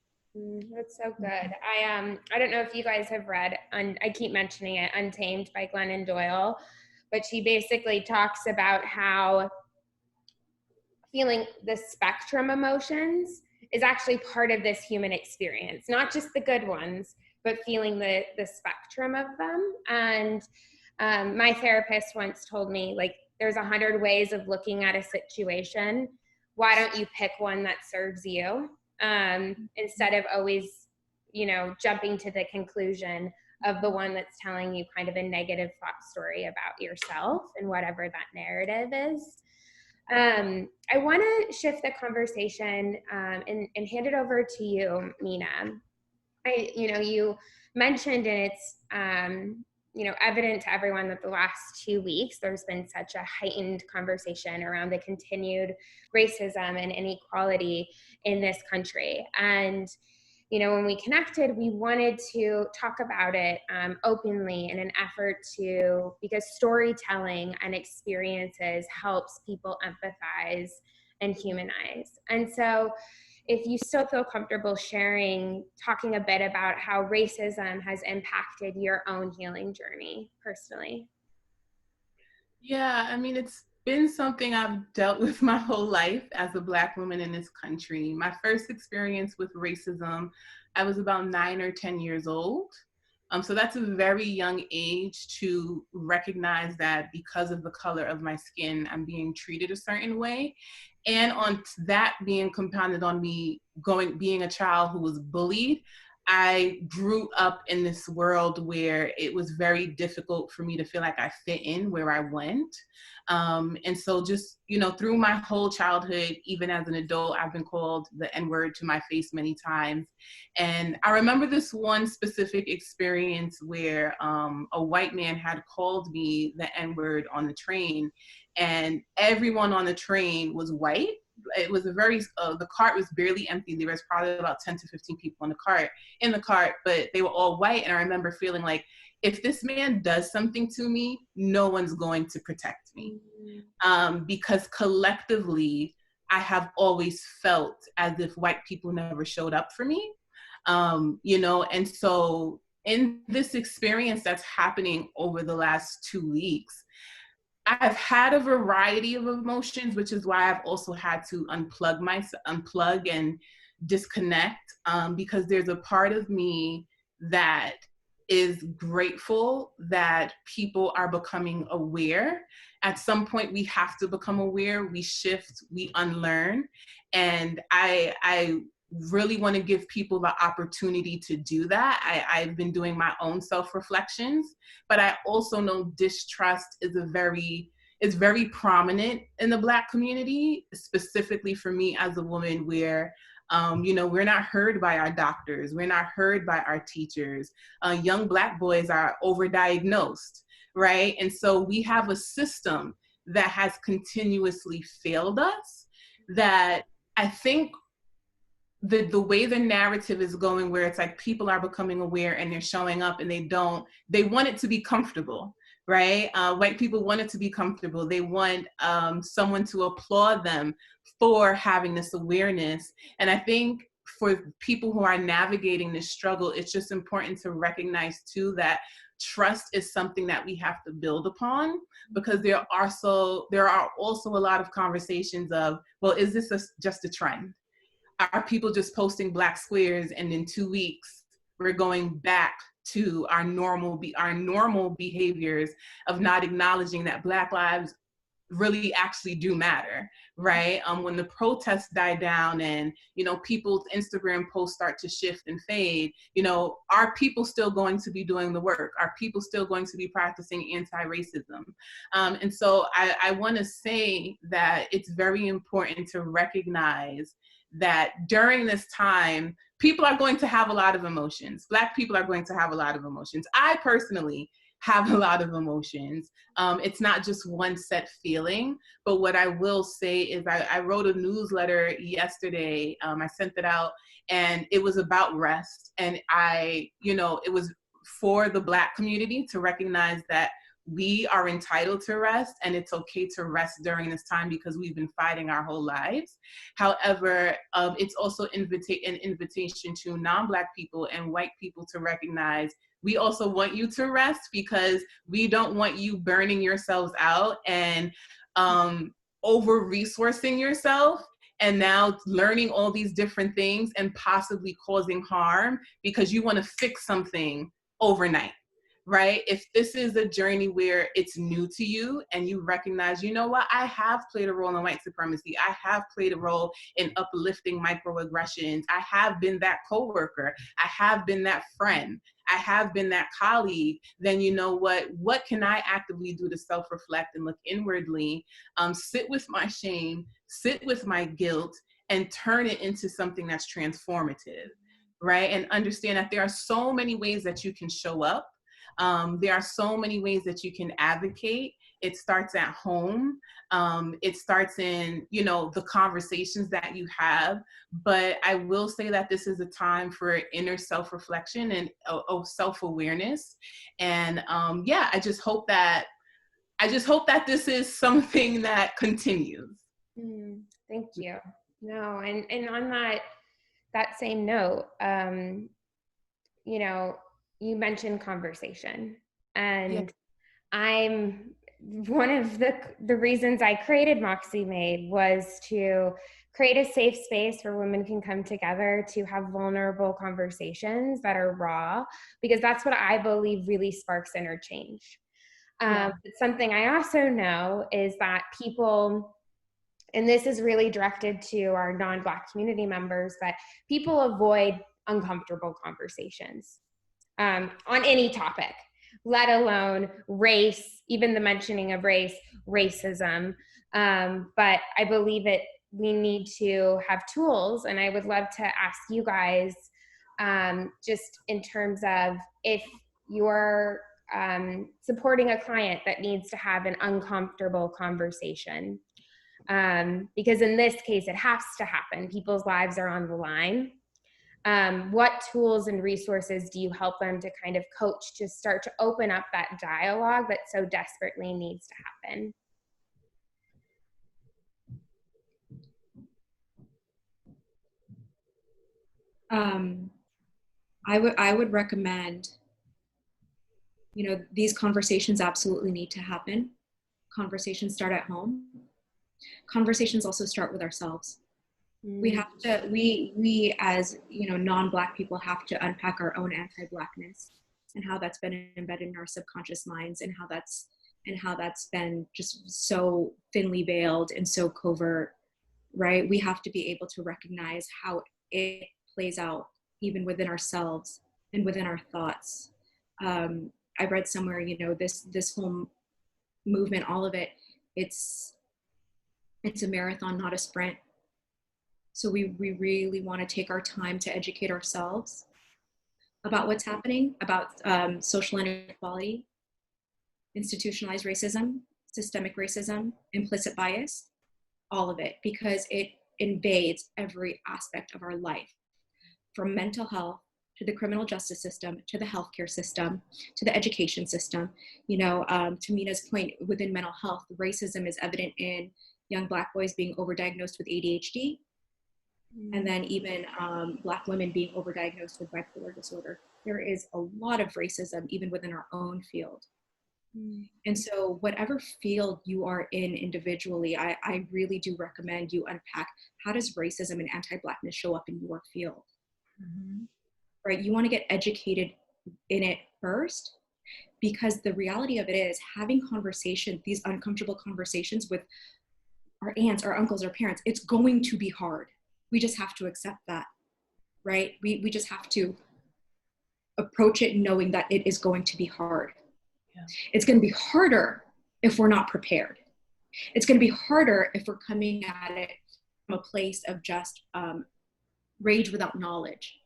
That's so good. I don't know if you guys have read, I keep mentioning it, Untamed by Glennon Doyle, but she basically talks about how feeling the spectrum emotions is actually part of this human experience, not just the good ones, but feeling the spectrum of them. And my therapist once told me, like, there's 100 ways of looking at a situation. Why don't you pick one that serves you? Instead of always, you know, jumping to the conclusion of the one that's telling you kind of a negative thought story about yourself and whatever that narrative is. I want to shift the conversation and hand it over to you, Minaa. You mentioned, and it's evident to everyone that the last 2 weeks there's been such a heightened conversation around the continued racism and inequality in this country. And when we connected, we wanted to talk about it openly in an effort because storytelling and experiences helps people empathize and humanize. And so if you still feel comfortable talking a bit about how racism has impacted your own healing journey personally. Yeah, I mean, it's been something I've dealt with my whole life as a Black woman in this country. My first experience with racism, I was about 9 or 10 years old. So that's a very young age to recognize that because of the color of my skin, I'm being treated a certain way. And on that being compounded on me being a child who was bullied, I grew up in this world where it was very difficult for me to feel like I fit in where I went. And so just, through my whole childhood, even as an adult, I've been called the N-word to my face many times. And I remember this one specific experience where a white man had called me the N-word on the train, and everyone on the train was white. It was the cart was barely empty. There was probably about 10 to 15 people in the cart, but they were all white. And I remember feeling like, if this man does something to me, no one's going to protect me. Because collectively, I have always felt as if white people never showed up for me. And so in this experience that's happening over the last 2 weeks, I've had a variety of emotions, which is why I've also had to unplug and disconnect, because there's a part of me that is grateful that people are becoming aware. At some point, we have to become aware, we shift, we unlearn. And I really want to give people the opportunity to do that. I've been doing my own self-reflections, but I also know distrust is very prominent in the Black community, specifically for me as a woman, where we're not heard by our doctors, we're not heard by our teachers. Young Black boys are overdiagnosed, right? And so we have a system that has continuously failed us, that I think the way the narrative is going, where it's like people are becoming aware and they're showing up and they want it to be comfortable, right? White people want it to be comfortable. They want someone to applaud them for having this awareness. And I think for people who are navigating this struggle, it's just important to recognize too that trust is something that we have to build upon, because there are also a lot of conversations of, well, is this just a trend? Are people just posting Black squares and in 2 weeks we're going back to our normal behaviors of not acknowledging that Black lives really actually do matter, right? When the protests die down and, people's Instagram posts start to shift and fade, are people still going to be doing the work? Are people still going to be practicing anti-racism? And so I want to say that it's very important to recognize that during this time, people are going to have a lot of emotions. Black people are going to have a lot of emotions. I personally have a lot of emotions. It's not just one set feeling, but what I will say is I wrote a newsletter yesterday. I sent it out and it was about rest. And it was for the Black community to recognize that we are entitled to rest, and it's okay to rest during this time because we've been fighting our whole lives. However, it's also an invitation to non-Black people and white people to recognize we also want you to rest, because we don't want you burning yourselves out and over-resourcing yourself and now learning all these different things and possibly causing harm because you want to fix something overnight. Right? If this is a journey where it's new to you and you recognize, you know what, I have played a role in white supremacy. I have played a role in uplifting microaggressions. I have been that coworker. I have been that friend. I have been that colleague. Then you know what can I actively do to self-reflect and look inwardly, sit with my shame, sit with my guilt, and turn it into something that's transformative, right? And understand that there are so many ways that you can show up. There are so many ways that you can advocate. It starts at home. It starts in, the conversations that you have. But I will say that this is a time for inner self-reflection and self-awareness. And I just hope that this is something that continues. Thank you. No, and on that same note, you mentioned conversation, and I'm one of the reasons I created MoxxieMade was to create a safe space where women can come together to have vulnerable conversations that are raw, because that's what I believe really sparks inner change. Something I also know is that people, and this is really directed to our non-Black community members, but people avoid uncomfortable conversations. On any topic, let alone race, even the mentioning of race, racism. But I believe we need to have tools, and I would love to ask you guys, just in terms of if you're supporting a client that needs to have an uncomfortable conversation, because in this case, it has to happen. People's lives are on the line. What tools and resources do you help them to kind of coach to start to open up that dialogue that so desperately needs to happen? I would recommend, these conversations absolutely need to happen. Conversations start at home. Conversations also start with ourselves. We have to, we as, non-Black people have to unpack our own anti-Blackness and how that's been embedded in our subconscious minds, and how that's been just so thinly veiled and so covert, right? We have to be able to recognize how it plays out even within ourselves and within our thoughts. I read somewhere, you know, this whole movement, all of it, it's a marathon, not a sprint. So we really want to take our time to educate ourselves about what's happening, about social inequality, institutionalized racism, systemic racism, implicit bias, all of it, because it invades every aspect of our life, from mental health to the criminal justice system, to the healthcare system, to the education system. You know, to Minaa's point, within mental health, racism is evident in young Black boys being overdiagnosed with ADHD, and then even Black women being overdiagnosed with bipolar disorder. There is a lot of racism even within our own field. And so whatever field you are in individually, I really do recommend you unpack, how does racism and anti-Blackness show up in your field? Right? You want to get educated in it first, because the reality of it is, having conversations, these uncomfortable conversations with our aunts, our uncles, our parents, it's going to be hard. We just have to accept that, right? We just have to approach it knowing that it is going to be hard. Yeah. It's going to be harder if we're not prepared. It's going to be harder if we're coming at it from a place of just rage without knowledge.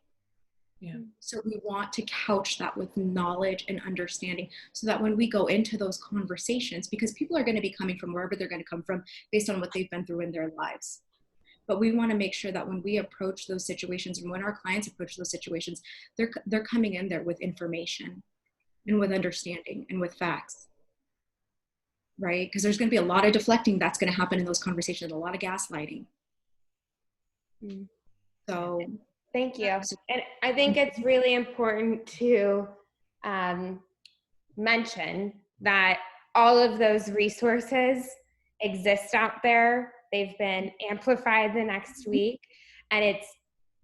Yeah. So we want to couch that with knowledge and understanding, so that when we go into those conversations, because people are going to be coming from wherever they're going to come from based on what they've been through in their lives. But we want to make sure that when we approach those situations, and when our clients approach those situations, they're coming in there with information and with understanding and with facts, right? Because there's going to be a lot of deflecting that's going to happen in those conversations, a lot of gaslighting. So thank you. And I think it's really important to mention that all of those resources exist out there. They've been amplified the next week, and it's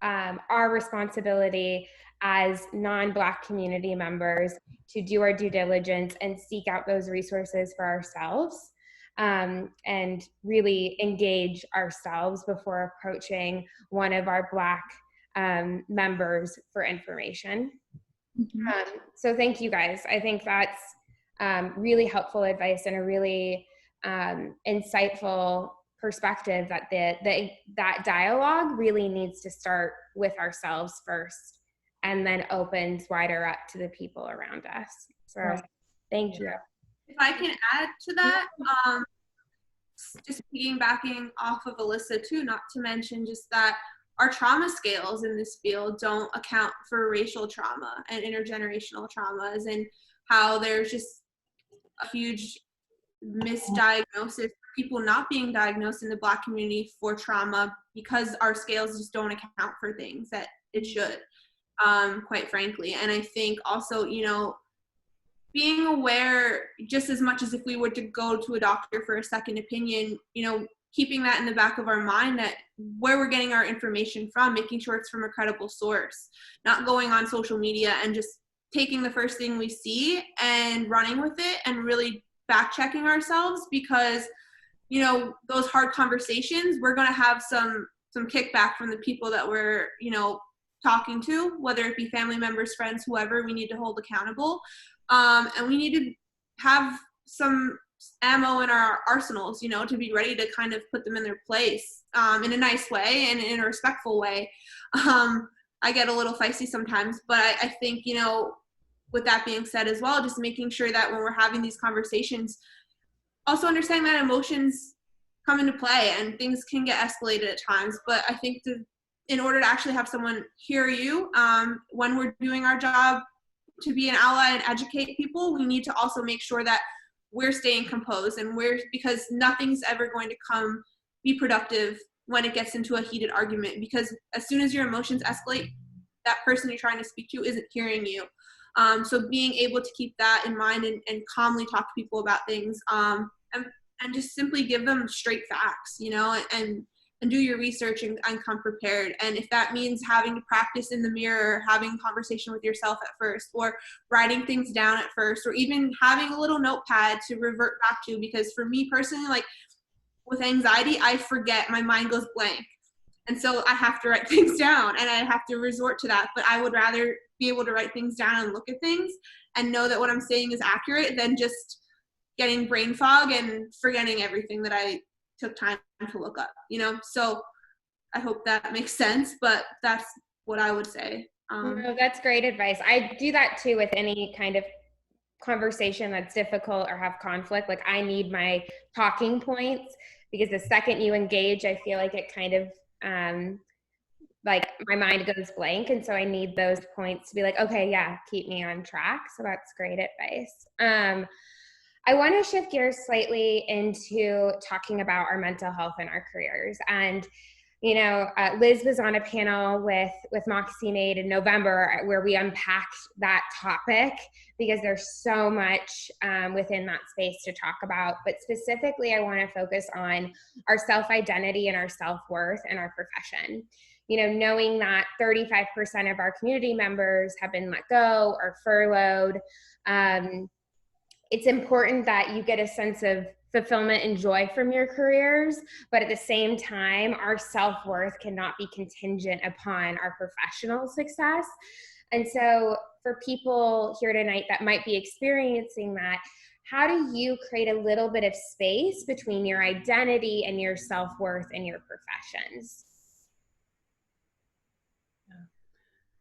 our responsibility as non-Black community members to do our due diligence and seek out those resources for ourselves, and really engage ourselves before approaching one of our Black members for information. So thank you guys. I think that's really helpful advice and a really insightful perspective, that that dialogue really needs to start with ourselves first, and then opens wider up to the people around us. So thank you. If I can add to that, just piggybacking off of Alyssa too, not to mention just that our trauma scales in this field don't account for racial trauma and intergenerational traumas, and how there's just a huge misdiagnosis, people not being diagnosed in the Black community for trauma, because our scales just don't account for things that it should, quite frankly. And I think also, you know, being aware, just as much as if we were to go to a doctor for a second opinion, you know, keeping that in the back of our mind, that where we're getting our information from, making sure it's from a credible source, not going on social media and just taking the first thing we see and running with it, and really fact checking ourselves, because, you know, those hard conversations, we're going to have some kickback from the people that we're, you know, talking to, whether it be family members, friends, whoever. We need to hold accountable, and we need to have some ammo in our arsenals, you know, to be ready to kind of put them in their place, in a nice way and in a respectful way. I get a little feisty sometimes, but I think, you know, with that being said as well, just making sure that when we're having these conversations, also understanding that emotions come into play and things can get escalated at times. But I think in order to actually have someone hear you, when we're doing our job to be an ally and educate people, we need to also make sure that we're staying composed, and because nothing's ever going to be productive when it gets into a heated argument, because as soon as your emotions escalate, that person you're trying to speak to isn't hearing you. So being able to keep that in mind and calmly talk to people about things, and just simply give them straight facts, you know, and and do your research and come prepared. And if that means having to practice in the mirror, having a conversation with yourself at first, or writing things down at first, or even having a little notepad to revert back to, because for me personally, like with anxiety, I forget, my mind goes blank. And so I have to write things down and I have to resort to that. But I would rather be able to write things down and look at things and know that what I'm saying is accurate than just getting brain fog and forgetting everything that I took time to look up, you know? So I hope that makes sense, but that's what I would say. No, that's great advice. I do that too with any kind of conversation that's difficult or have conflict. Like I need my talking points, because the second you engage, I feel like it kind of, like my mind goes blank. And so I need those points to be like, okay, yeah, keep me on track. So that's great advice. I want to shift gears slightly into talking about our mental health and our careers. And, you know, Liz was on a panel with MoxxieMade in November where we unpacked that topic, because there's so much within that space to talk about. But specifically, I want to focus on our self-identity and our self-worth and our profession. You know, knowing that 35% of our community members have been let go or furloughed, it's important that you get a sense of fulfillment and joy from your careers, but at the same time, our self-worth cannot be contingent upon our professional success. And so for people here tonight that might be experiencing that, how do you create a little bit of space between your identity and your self-worth and your professions?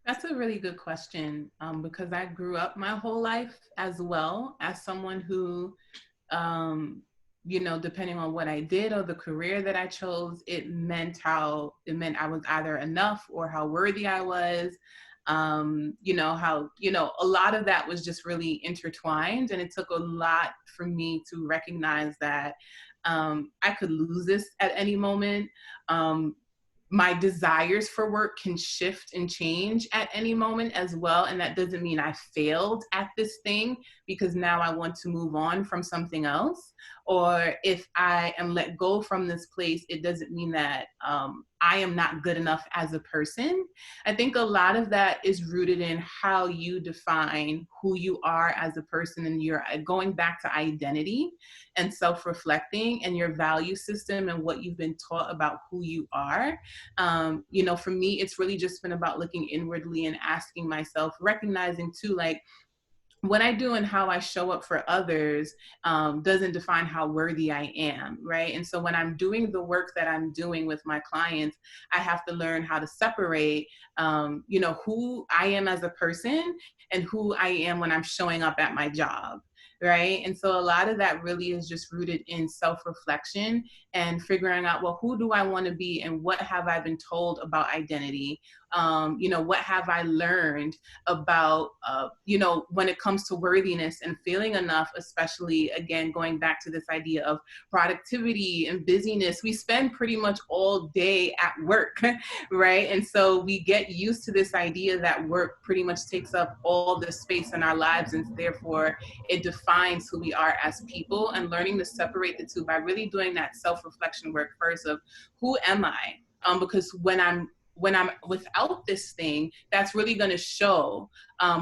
That's a really good question, because I grew up my whole life as well as someone who, you know, depending on what I did or the career that I chose, it meant I was either enough or how worthy I was. You know, how, you know, a lot of that was just really intertwined, and it took a lot for me to recognize that I could lose this at any moment. My desires for work can shift and change at any moment as well. And that doesn't mean I failed at this thing because now I want to move on from something else. Or if I am let go from this place, it doesn't mean that I am not good enough as a person. I think a lot of that is rooted in how you define who you are as a person, and you're going back to identity and self-reflecting and your value system and what you've been taught about who you are. You know, for me, it's really just been about looking inwardly and asking myself, recognizing too, like, what I do and how I show up for others doesn't define how worthy I am, right? And so when I'm doing the work that I'm doing with my clients, I have to learn how to separate, you know, who I am as a person and who I am when I'm showing up at my job, right? And so a lot of that really is just rooted in self-reflection and figuring out, well, who do I want to be and what have I been told about identity? You know, what have I learned about, you know, when it comes to worthiness and feeling enough, especially, again, going back to this idea of productivity and busyness. We spend pretty much all day at work, right? And so we get used to this idea that work pretty much takes up all the space in our lives, and therefore it defines who we are as people, and learning to separate the two by really doing that self-reflection work first of who am I? Because when I'm without this thing, that's really going to show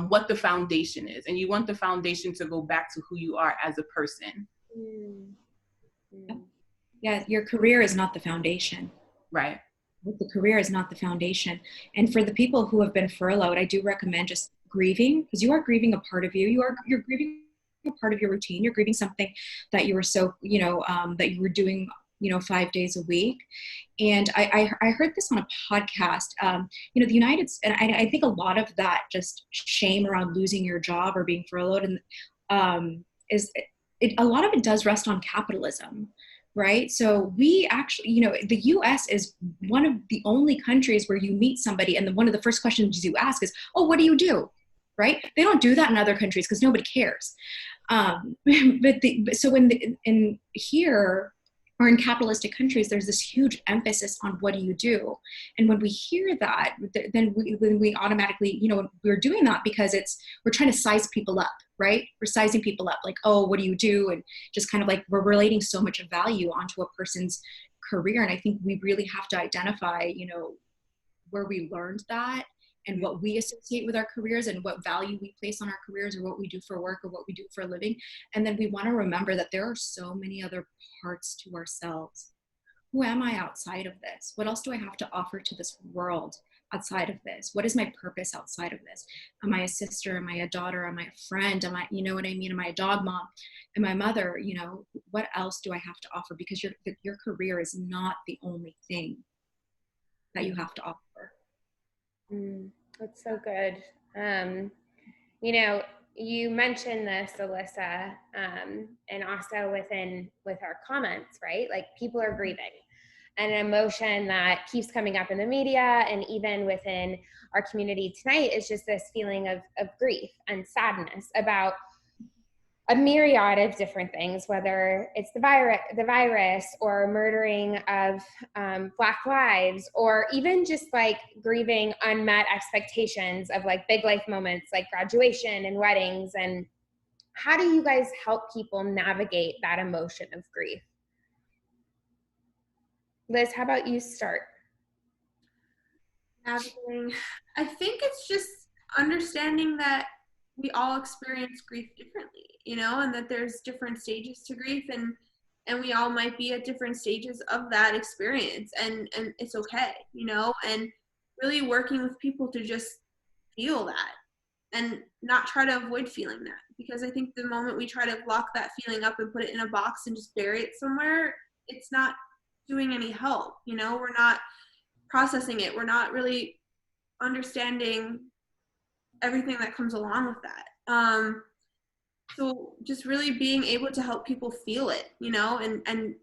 what the foundation is. And you want the foundation to go back to who you are as a person. Yeah, your career is not the foundation. Right. The career is not the foundation. And for the people who have been furloughed, I do recommend just grieving, because you are grieving a part of you. You're grieving a part of your routine. You're grieving something that you were so, you know, that you were doing, you know, 5 days a week. And I heard this on a podcast, you know, the United, and I think a lot of that just shame around losing your job or being furloughed, and a lot of it does rest on capitalism, right? So we actually, you know, the US is one of the only countries where you meet somebody and one of the first questions you ask is, oh, what do you do? Right? They don't do that in other countries because nobody cares. So in here, or in capitalistic countries, there's this huge emphasis on what do you do? And when we hear that, then we automatically, you know, we're doing that because we're trying to size people up, right? We're sizing people up like, oh, what do you do? And just kind of like we're relating so much value onto a person's career. And I think we really have to identify, you know, where we learned that and what we associate with our careers and what value we place on our careers or what we do for work or what we do for a living. And then we want to remember that there are so many other parts to ourselves. Who am I outside of this? What else do I have to offer to this world outside of this? What is my purpose outside of this? Am I a sister? Am I a daughter? Am I a friend? Am I, you know what I mean? Am I a dog mom? Am I a mother? You know, what else do I have to offer? Because your career is not the only thing that you have to offer. That's so good. You know, you mentioned this, Alyssa, and also with our comments, right? Like people are grieving, and an emotion that keeps coming up in the media and even within our community tonight is just this feeling of grief and sadness about a myriad of different things, whether it's the virus or murdering of Black lives, or even just like grieving unmet expectations of like big life moments like graduation and weddings. And how do you guys help people navigate that emotion of grief? Liz, how about you start? Navigating, I think it's just understanding that we all experience grief differently, you know, and that there's different stages to grief, and we all might be at different stages of that experience, and it's okay, you know, and really working with people to just feel that and not try to avoid feeling that, because I think the moment we try to lock that feeling up and put it in a box and just bury it somewhere, it's not doing any help, you know. We're not processing it, we're not really understanding everything that comes along with that. So just really being able to help people feel it, you know, and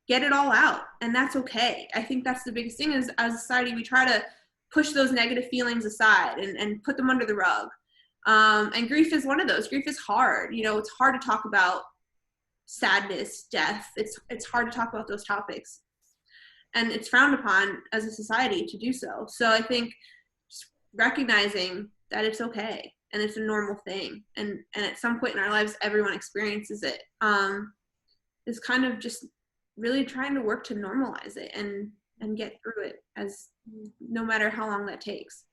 get it all out, and that's okay. I think that's the biggest thing, is as a society we try to push those negative feelings aside and put them under the rug. And grief is one of those. Grief is hard, you know. It's hard to talk about sadness, death. It's hard to talk about those topics, and it's frowned upon as a society to do so. So I think just recognizing that it's okay and it's a normal thing, and at some point in our lives everyone experiences it, is kind of just really trying to work to normalize it and get through it, as no matter how long that takes.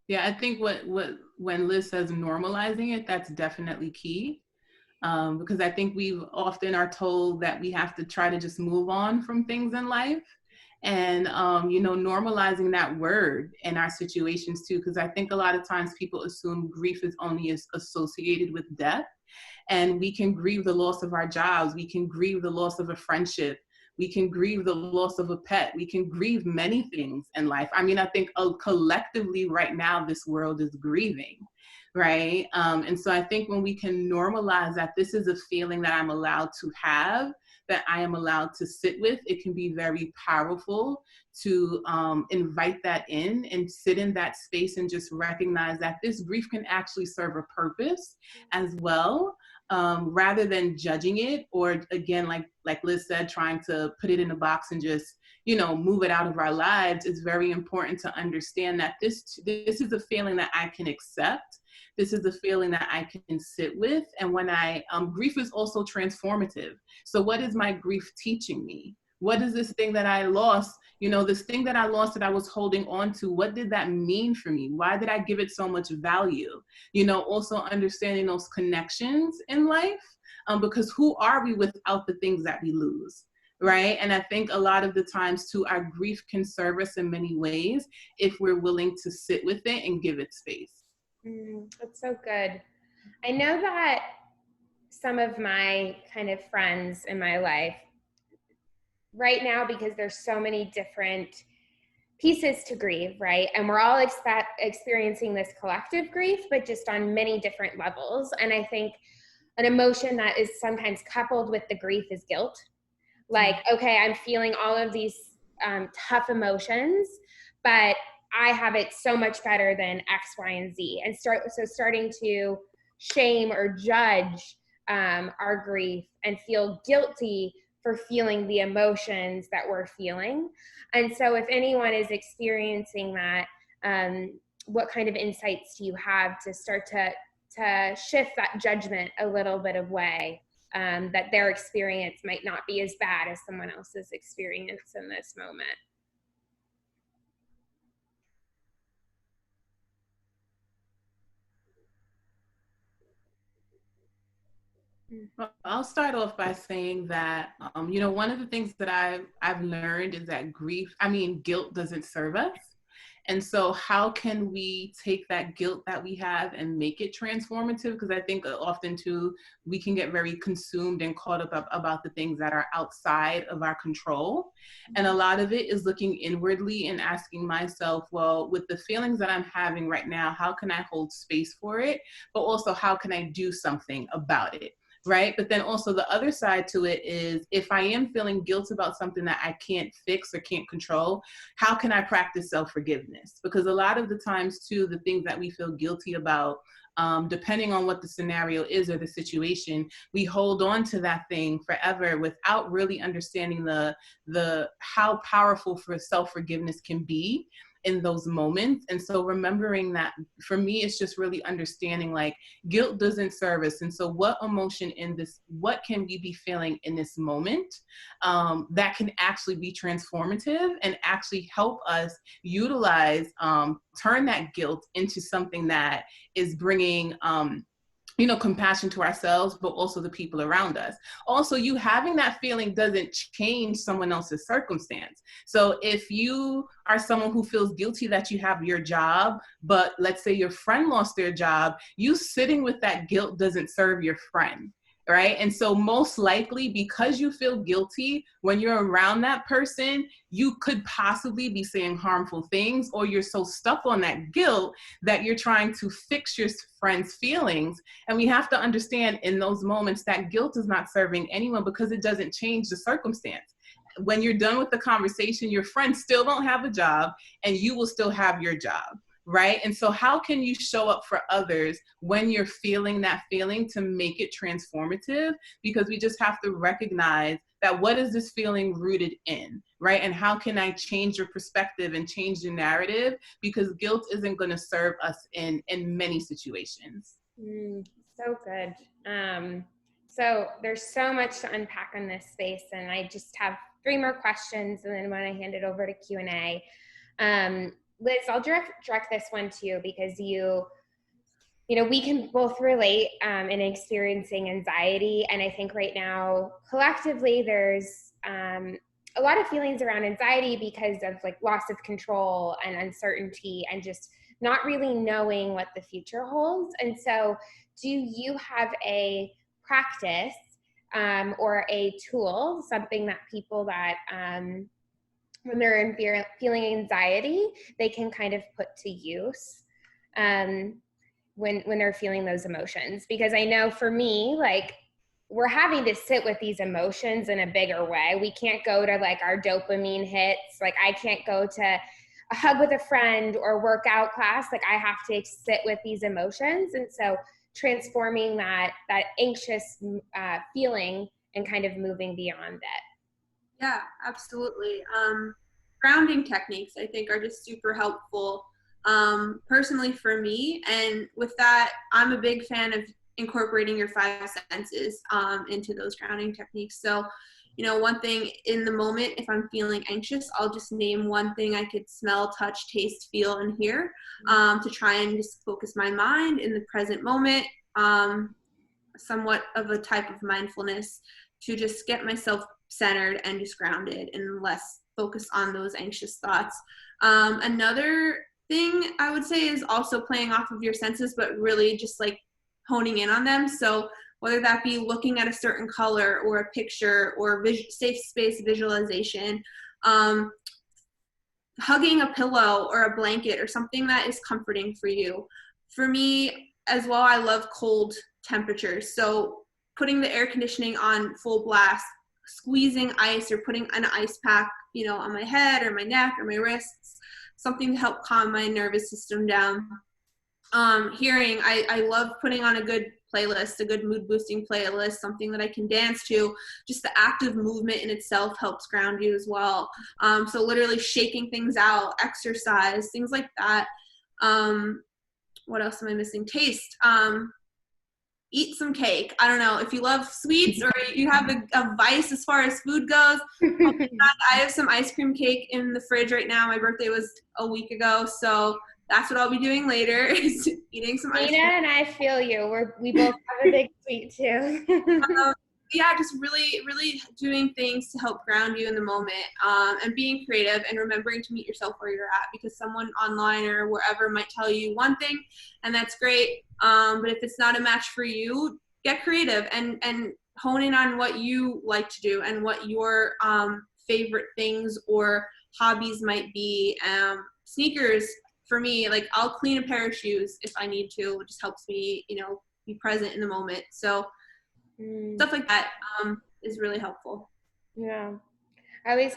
Yeah, I think when Liz says normalizing it, that's definitely key. Because I think we often are told that we have to try to just move on from things in life. And, you know, normalizing that word in our situations too, because I think a lot of times people assume grief is only associated with death. And we can grieve the loss of our jobs. We can grieve the loss of a friendship. We can grieve the loss of a pet. We can grieve many things in life. I mean, I think collectively right now, this world is grieving, right? And so I think when we can normalize that this is a feeling that I'm allowed to have, that I am allowed to sit with, it can be very powerful to invite that in and sit in that space and just recognize that this grief can actually serve a purpose as well, rather than judging it, or again, like Liz said, trying to put it in a box and just, you know, move it out of our lives. It's very important to understand that this is a feeling that I can accept. This is a feeling that I can sit with. And when grief is also transformative. So what is my grief teaching me? What is this thing that I lost? You know, this thing that I lost that I was holding on to, what did that mean for me? Why did I give it so much value? You know, also understanding those connections in life, because who are we without the things that we lose? Right? And I think a lot of the times too, our grief can serve us in many ways if we're willing to sit with it and give it space. That's so good. I know that some of my kind of friends in my life right now, because there's so many different pieces to grieve, right? And we're all experiencing this collective grief, but just on many different levels. And I think an emotion that is sometimes coupled with the grief is guilt. Like, okay, I'm feeling all of these tough emotions, but I have it so much better than X, Y, and Z. And starting to shame or judge our grief and feel guilty for feeling the emotions that we're feeling. And so if anyone is experiencing that, what kind of insights do you have to start to shift that judgment a little bit of way that their experience might not be as bad as someone else's experience in this moment. Well, I'll start off by saying that, you know, one of the things that I've learned is that guilt doesn't serve us. And so how can we take that guilt that we have and make it transformative? Because I think often too, we can get very consumed and caught up about the things that are outside of our control. And a lot of it is looking inwardly and asking myself, well, with the feelings that I'm having right now, how can I hold space for it? But also, how can I do something about it? Right? But then also the other side to it is, if I am feeling guilt about something that I can't fix or can't control, how can I practice self-forgiveness? Because a lot of the times too, the things that we feel guilty about, depending on what the scenario is or the situation, we hold on to that thing forever without really understanding the how powerful for self-forgiveness can be in those moments. And so remembering that, for me, it's just really understanding, like, guilt doesn't serve us. And so what emotion in this, what can we be feeling in this moment that can actually be transformative and actually help us utilize, turn that guilt into something that is bringing, you know, compassion to ourselves, but also the people around us. Also, you having that feeling doesn't change someone else's circumstance. So if you are someone who feels guilty that you have your job, but let's say your friend lost their job, you sitting with that guilt doesn't serve your friend. Right? And so most likely, because you feel guilty when you're around that person, you could possibly be saying harmful things, or you're so stuck on that guilt that you're trying to fix your friend's feelings. And we have to understand in those moments that guilt is not serving anyone, because it doesn't change the circumstance. When you're done with the conversation, your friend still don't have a job and you will still have your job. Right? And so how can you show up for others when you're feeling that feeling to make it transformative? Because we just have to recognize that, what is this feeling rooted in, right? And how can I change your perspective and change the narrative? Because guilt isn't going to serve us in many situations. So good. So there's so much to unpack in this space, and I just have 3 more questions, and then when I hand it over to Q&A. Liz, I'll direct this one to you, because you know, we can both relate in experiencing anxiety. And I think right now, collectively, there's a lot of feelings around anxiety because of, like, loss of control and uncertainty and just not really knowing what the future holds. And so do you have a practice or a tool, something that people that when they're feeling anxiety, they can kind of put to use when they're feeling those emotions? Because I know for me, like, we're having to sit with these emotions in a bigger way. We can't go to, like, our dopamine hits. Like, I can't go to a hug with a friend or workout class. Like, I have to sit with these emotions. And so transforming that anxious feeling and kind of moving beyond it. Yeah, absolutely. Grounding techniques, I think, are just super helpful personally for me. And with that, I'm a big fan of incorporating your 5 senses into those grounding techniques. So, you know, one thing in the moment, if I'm feeling anxious, I'll just name one thing I could smell, touch, taste, feel, and hear to try and just focus my mind in the present moment, somewhat of a type of mindfulness to just get myself centered and just grounded and less focused on those anxious thoughts. Another thing I would say is also playing off of your senses, but really just, like, honing in on them. So whether that be looking at a certain color or a picture or safe space visualization, hugging a pillow or a blanket or something that is comforting for you. For me as well, I love cold temperatures. So putting the air conditioning on full blast, squeezing ice or putting an ice pack, you know, on my head or my neck or my wrists, something to help calm my nervous system down. Hearing, I love putting on a good playlist, a good mood boosting playlist, something that I can dance to. Just the active movement in itself helps ground you as well. So literally shaking things out, exercise, things like that. What else am I missing? Taste. eat some cake. I don't know if you love sweets or you have a vice as far as food goes. I have some ice cream cake in the fridge right now. My birthday was a week ago, so that's what I'll be doing later, is eating some ice cream. Nina and I feel you. We both have a big sweet too. Yeah, just really doing things to help ground you in the moment, and being creative and remembering to meet yourself where you're at, because someone online or wherever might tell you one thing, and that's great. But if it's not a match for you, get creative and hone in on what you like to do and what your favorite things or hobbies might be. Sneakers, for me, like I'll clean a pair of shoes if I need to. It just helps me, be present in the moment. So stuff like that is really helpful. Yeah. I always,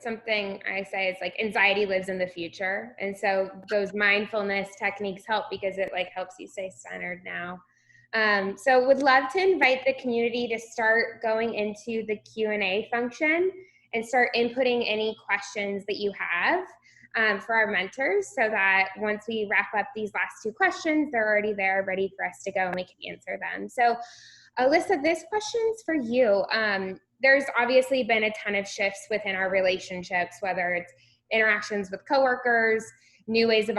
something I say is like anxiety lives in the future. And so those mindfulness techniques help because it like helps you stay centered now. So would love to invite the community to start going into the Q&A function and start inputting any questions that you have for our mentors, so that once we wrap up these last two questions, they're already there ready for us to go and we can answer them. So Alyssa, this question's for you. There's obviously been a ton of shifts within our relationships, whether it's interactions with coworkers, new ways of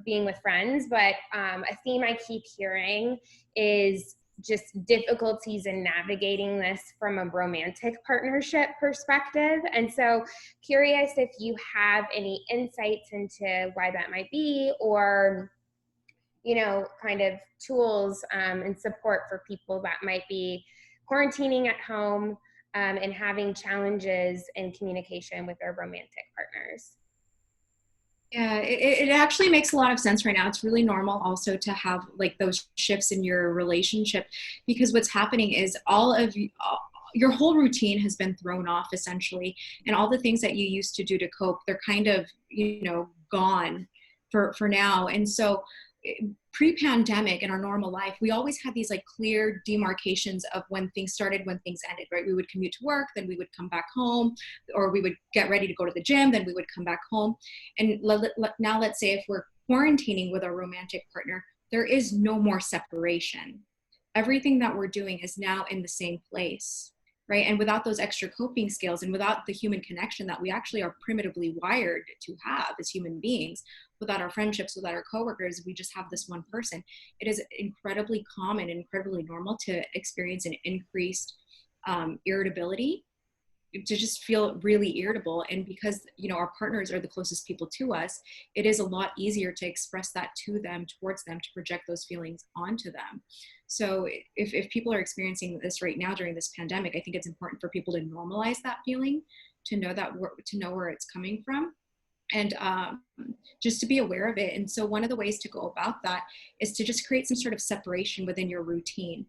being with friends, but a theme I keep hearing is just difficulties in navigating this from a romantic partnership perspective. And so curious if you have any insights into why that might be, or kind of tools and support for people that might be quarantining at home and having challenges in communication with their romantic partners. Yeah, it actually makes a lot of sense right now. It's really normal also to have like those shifts in your relationship, because what's happening is your whole routine has been thrown off essentially, and all the things that you used to do to cope, they're kind of, gone for now. And so pre-pandemic in our normal life, we always had these like clear demarcations of when things started, when things ended, right? We would commute to work, then we would come back home, or we would get ready to go to the gym, then we would come back home. And now let's say if we're quarantining with our romantic partner, there is no more separation. Everything that we're doing is now in the same place, right? And without those extra coping skills and without the human connection that we actually are primitively wired to have as human beings, without our friendships, without our coworkers, we just have this one person. It is incredibly common and incredibly normal to experience an increased irritability, to just feel really irritable. And because, our partners are the closest people to us, it is a lot easier to express that to them, towards them, to project those feelings onto them. So if people are experiencing this right now during this pandemic, I think it's important for people to normalize that feeling, to know where it's coming from, and just to be aware of it. And so one of the ways to go about that is to just create some sort of separation within your routine,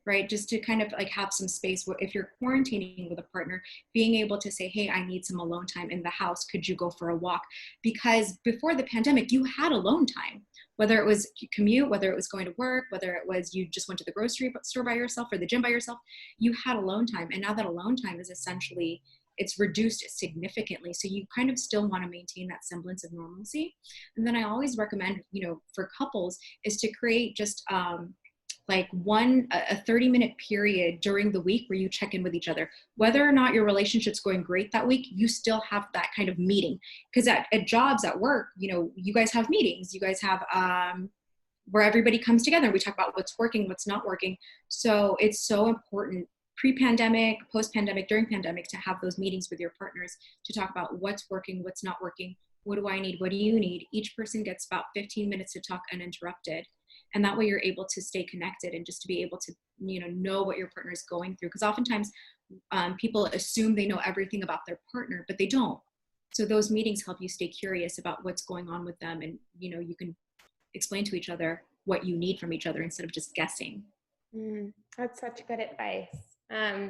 right? Just to kind of like have some space where if you're quarantining with a partner, being able to say, hey, I need some alone time in the house. Could you go for a walk? Because before the pandemic, you had alone time, whether it was commute, whether it was going to work, whether it was you just went to the grocery store by yourself or the gym by yourself, you had alone time. And now that alone time is essentially, it's reduced significantly. So you kind of still want to maintain that semblance of normalcy. And then I always recommend, for couples, is to create just like a 30-minute period during the week where you check in with each other. Whether or not your relationship's going great that week, you still have that kind of meeting. Because at jobs, at work, you guys have meetings. You guys have where everybody comes together. We talk about what's working, what's not working. So it's so important, pre-pandemic, post-pandemic, during pandemic, to have those meetings with your partners to talk about what's working, what's not working, what do I need, what do you need. Each person gets about 15 minutes to talk uninterrupted. And that way you're able to stay connected and just to be able to, know what your partner is going through. Because oftentimes people assume they know everything about their partner, but they don't. So those meetings help you stay curious about what's going on with them. And, you can explain to each other what you need from each other instead of just guessing. That's such good advice.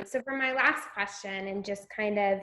So for my last question, and just kind of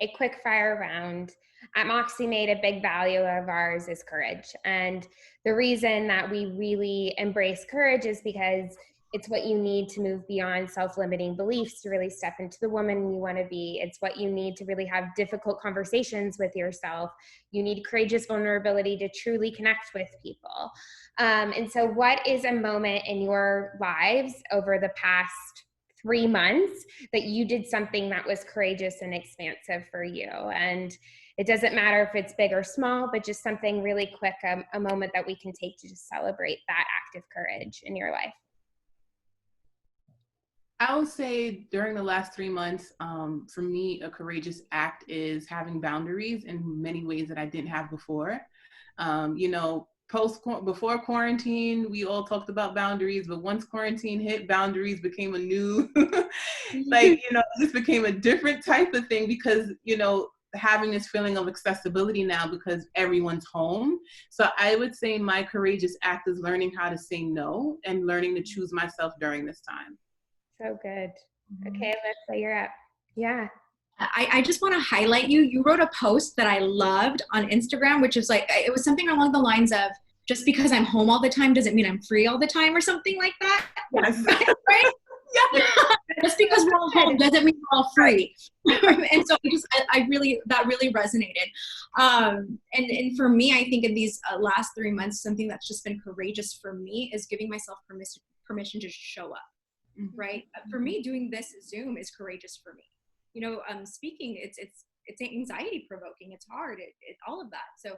a quick fire round, at MoxxieMade, a big value of ours is courage. And the reason that we really embrace courage is because It's what you need to move beyond self-limiting beliefs to really step into the woman you want to be. It's what you need to really have difficult conversations with yourself. You need courageous vulnerability to truly connect with people. And so what is a moment in your lives over the past 3 months that you did something that was courageous and expansive for you? And it doesn't matter if it's big or small, but just something really quick, a moment that we can take to just celebrate that act of courage in your life. I would say during the last 3 months, for me, a courageous act is having boundaries in many ways that I didn't have before. You know, before quarantine, we all talked about boundaries, but once quarantine hit, boundaries became a new, like, you know, this became a different type of thing because, you know, having this feeling of accessibility now because everyone's home. So I would say my courageous act is learning how to say no and learning to choose myself during this time. So good. Okay, Alyssa, you're up. Yeah. I just want to highlight you. You wrote a post that I loved on Instagram, which is like, it was something along the lines of, just because I'm home all the time doesn't mean I'm free all the time, or something like that. Yes. Right? Yeah. Just because we're all home doesn't mean we're all free. And so that really resonated. And for me, I think in these last 3 months, something that's just been courageous for me is giving myself permission to show up. Right? For me, doing this Zoom is courageous for me. You know, speaking, it's anxiety provoking. It's hard. All of that. So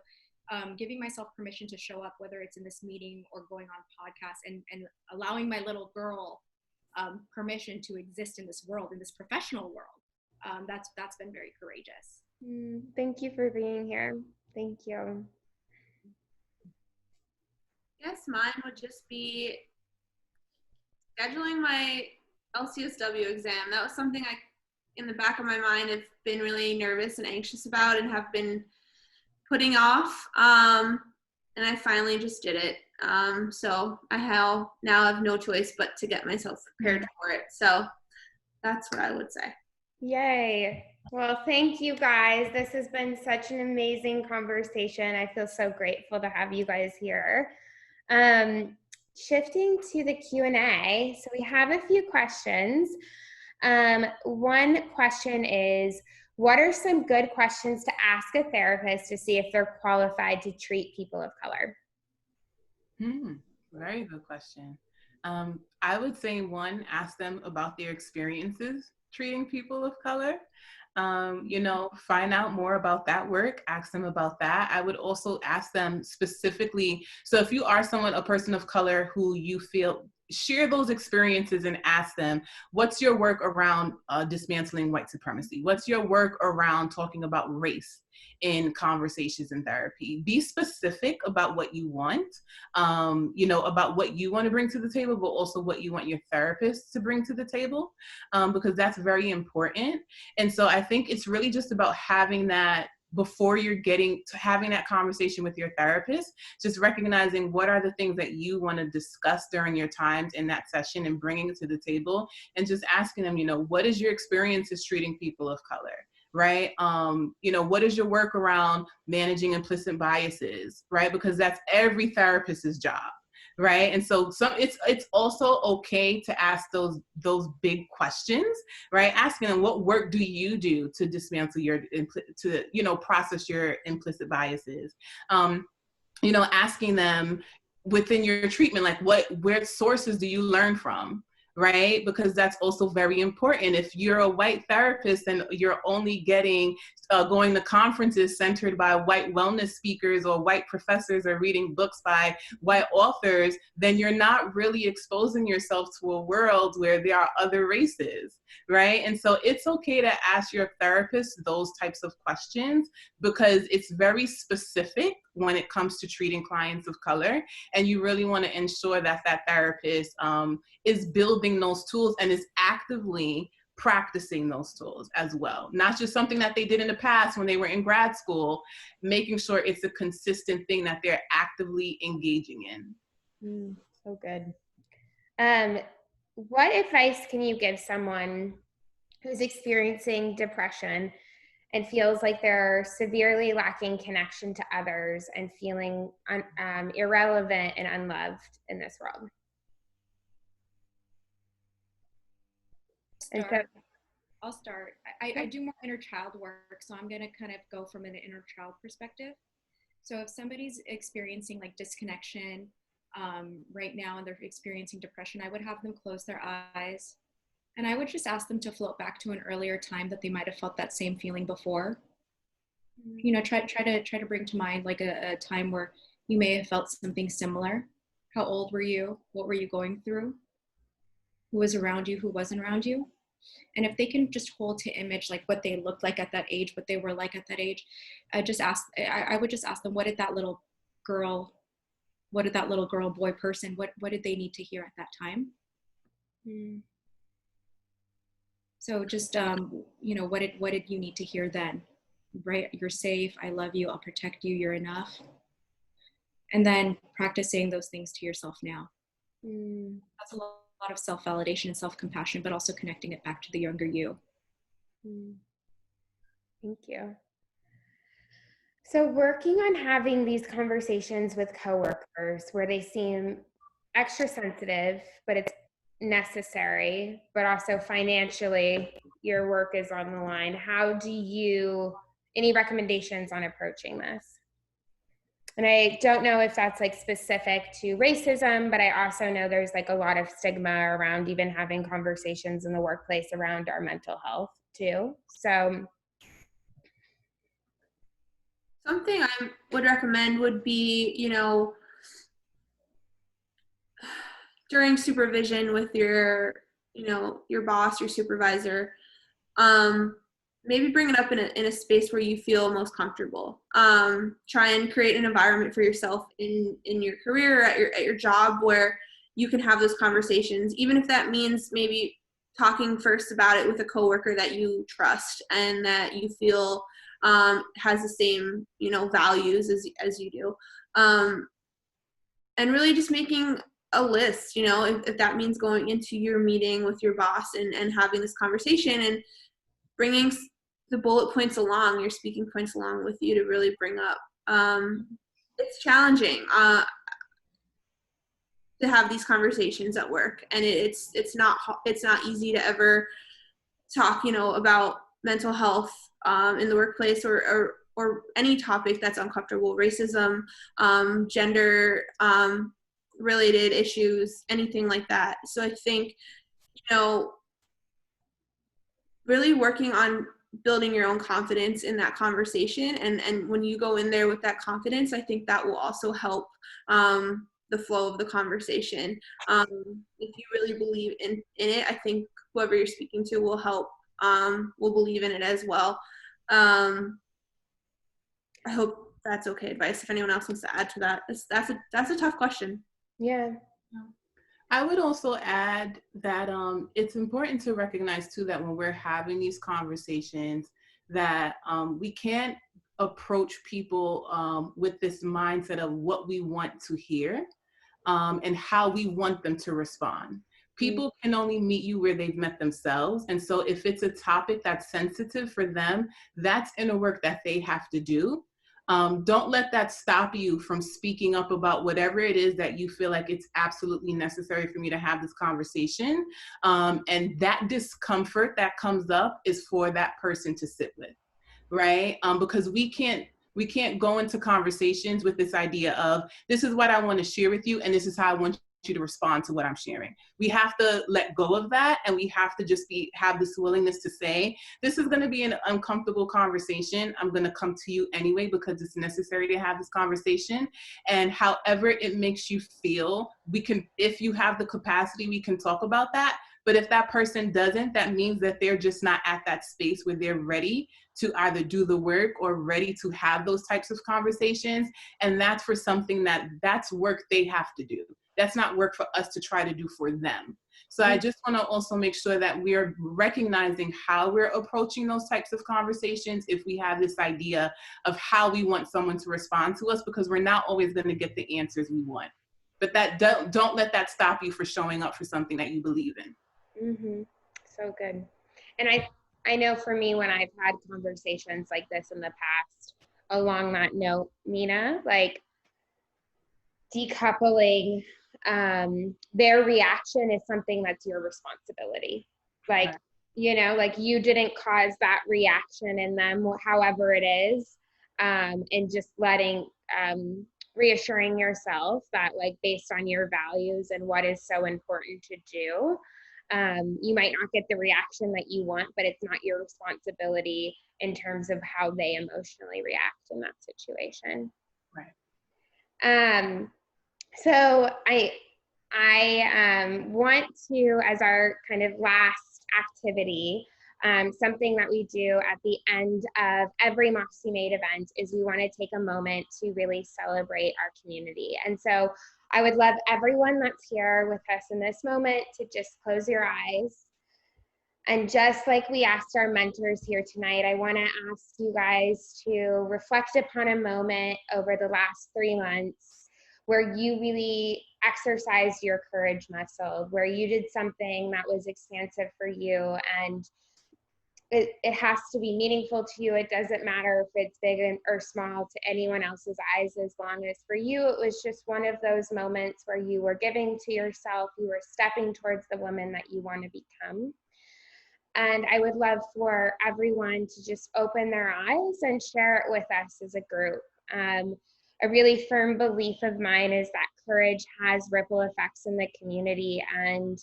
giving myself permission to show up, whether it's in this meeting or going on podcasts, and allowing my little girl permission to exist in this world, in this professional world. That's been very courageous. Thank you for being here. Thank you. I guess mine would just be scheduling my LCSW exam. That was something in the back of my mind, have been really nervous and anxious about and have been putting off. And I finally just did it. So I now have no choice but to get myself prepared for it. So that's what I would say. Yay. Well, thank you guys. This has been such an amazing conversation. I feel so grateful to have you guys here. Shifting to the Q&A. So we have a few questions. One question is, what are some good questions to ask a therapist to see if they're qualified to treat people of color? Very good question. I would say one, ask them about their experiences treating people of color. You know, find out more about that work, ask them about that. I would also ask them specifically, so if you are a person of color who you feel, share those experiences and ask them, what's your work around dismantling white supremacy? What's your work around talking about race in conversations and therapy? Be specific about what you want, you know, about what you want to bring to the table, but also what you want your therapist to bring to the table, because that's very important. And so I think it's really just about having that before you're getting to having that conversation with your therapist, just recognizing what are the things that you want to discuss during your times in that session and bringing it to the table, and just asking them, you know, what is your experience as treating people of color? Right? You know, what is your work around managing implicit biases, right? Because that's every therapist's job, right? And so it's also okay to ask those big questions, right? Asking them, what work do you do to dismantle to, you know, process your implicit biases? You know, asking them within your treatment, like where sources do you learn from? Right? Because that's also very important. If you're a white therapist and you're only getting going to conferences centered by white wellness speakers or white professors or reading books by white authors, then you're not really exposing yourself to a world where there are other races, right? And so it's okay to ask your therapist those types of questions because it's very specific when it comes to treating clients of color. And you really want to ensure that that therapist is building those tools and is actively practicing those tools as well. Not just something that they did in the past when they were in grad school, making sure it's a consistent thing that they're actively engaging in. So good. What advice can you give someone who's experiencing depression and feels like they're severely lacking connection to others and feeling irrelevant and unloved in this world? And so, I'll start. I do more inner child work, so I'm going to kind of go from an inner child perspective. So if somebody's experiencing like disconnection right now and they're experiencing depression, I would have them close their eyes and I would just ask them to float back to an earlier time that they might have felt that same feeling before. You know, try to bring to mind like a time where you may have felt something similar. How old were you? What were you going through? Who was around you? Who wasn't around you? And if they can just hold to image like what they looked like at that age, what they were like at that age, I would just ask them, what did that little girl, boy, person, what did they need to hear at that time? So just you know, what did you need to hear then? Right? You're safe, I love you, I'll protect you, you're enough. And then practice saying those things to yourself now. That's a lot of self-validation and self-compassion, but also connecting it back to the younger you. Thank you. So working on having these conversations with coworkers where they seem extra sensitive, but it's necessary, but also financially your work is on the line. How do you, any recommendations on approaching this? And I don't know if that's like specific to racism, but I also know there's like a lot of stigma around even having conversations in the workplace around our mental health too. So something I would recommend would be, you know, during supervision with your, you know, your boss, your supervisor, maybe bring it up in a space where you feel most comfortable. Try and create an environment for yourself in your career, at your job, where you can have those conversations, even if that means maybe talking first about it with a coworker that you trust and that you feel has the same, you know, values as you do. And really just making a list, you know, if that means going into your meeting with your boss and having this conversation and bringing the bullet points along, your speaking points along with you to really bring up. It's challenging to have these conversations at work, and it's not easy to ever talk, you know, about mental health in the workplace or any topic that's uncomfortable, racism, gender related issues, anything like that. So I think, you know, really working on building your own confidence in that conversation, and when you go in there with that confidence, I think that will also help the flow of the conversation. If you really believe in it, I think whoever you're speaking to will help, will believe in it as well. I hope that's okay advice. If anyone else wants to add to that, that's a tough question. Yeah. I would also add that it's important to recognize too that when we're having these conversations that we can't approach people with this mindset of what we want to hear and how we want them to respond. People can only meet you where they've met themselves. And so if it's a topic that's sensitive for them, that's inner work that they have to do. Don't let that stop you from speaking up about whatever it is that you feel like it's absolutely necessary for me to have this conversation. And that discomfort that comes up is for that person to sit with, right? Because we can't go into conversations with this idea of, this is what I want to share with you, and this is how I want you to respond to what I'm sharing. We have to let go of that, and we have to just have this willingness to say, this is going to be an uncomfortable conversation. I'm going to come to you anyway because it's necessary to have this conversation. And however it makes you feel, we can, if you have the capacity, we can talk about that. But if that person doesn't, that means that they're just not at that space where they're ready to either do the work or ready to have those types of conversations. And that's for something that's work they have to do. That's not work for us to try to do for them. So I just want to also make sure that we're recognizing how we're approaching those types of conversations if we have this idea of how we want someone to respond to us, because we're not always going to get the answers we want. But that don't let that stop you for showing up for something that you believe in. Mm-hmm. So good. And I know for me, when I've had conversations like this in the past, along that note, Minaa, like decoupling their reaction is something that's your responsibility. Like, you know, like you didn't cause that reaction in them, however it is, and just letting, reassuring yourself that like based on your values and what is so important to do, you might not get the reaction that you want, but it's not your responsibility in terms of how they emotionally react in that situation. Right. So I want to, as our kind of last activity, something that we do at the end of every MoxxieMade event is we want to take a moment to really celebrate our community. And so I would love everyone that's here with us in this moment to just close your eyes. And just like we asked our mentors here tonight, I want to ask you guys to reflect upon a moment over the last 3 months where you really exercised your courage muscle, where you did something that was expansive for you, and it has to be meaningful to you. It doesn't matter if it's big or small to anyone else's eyes, as long as for you it was just one of those moments where you were giving to yourself, you were stepping towards the woman that you want to become. And I would love for everyone to just open their eyes and share it with us as a group. A really firm belief of mine is that courage has ripple effects in the community. And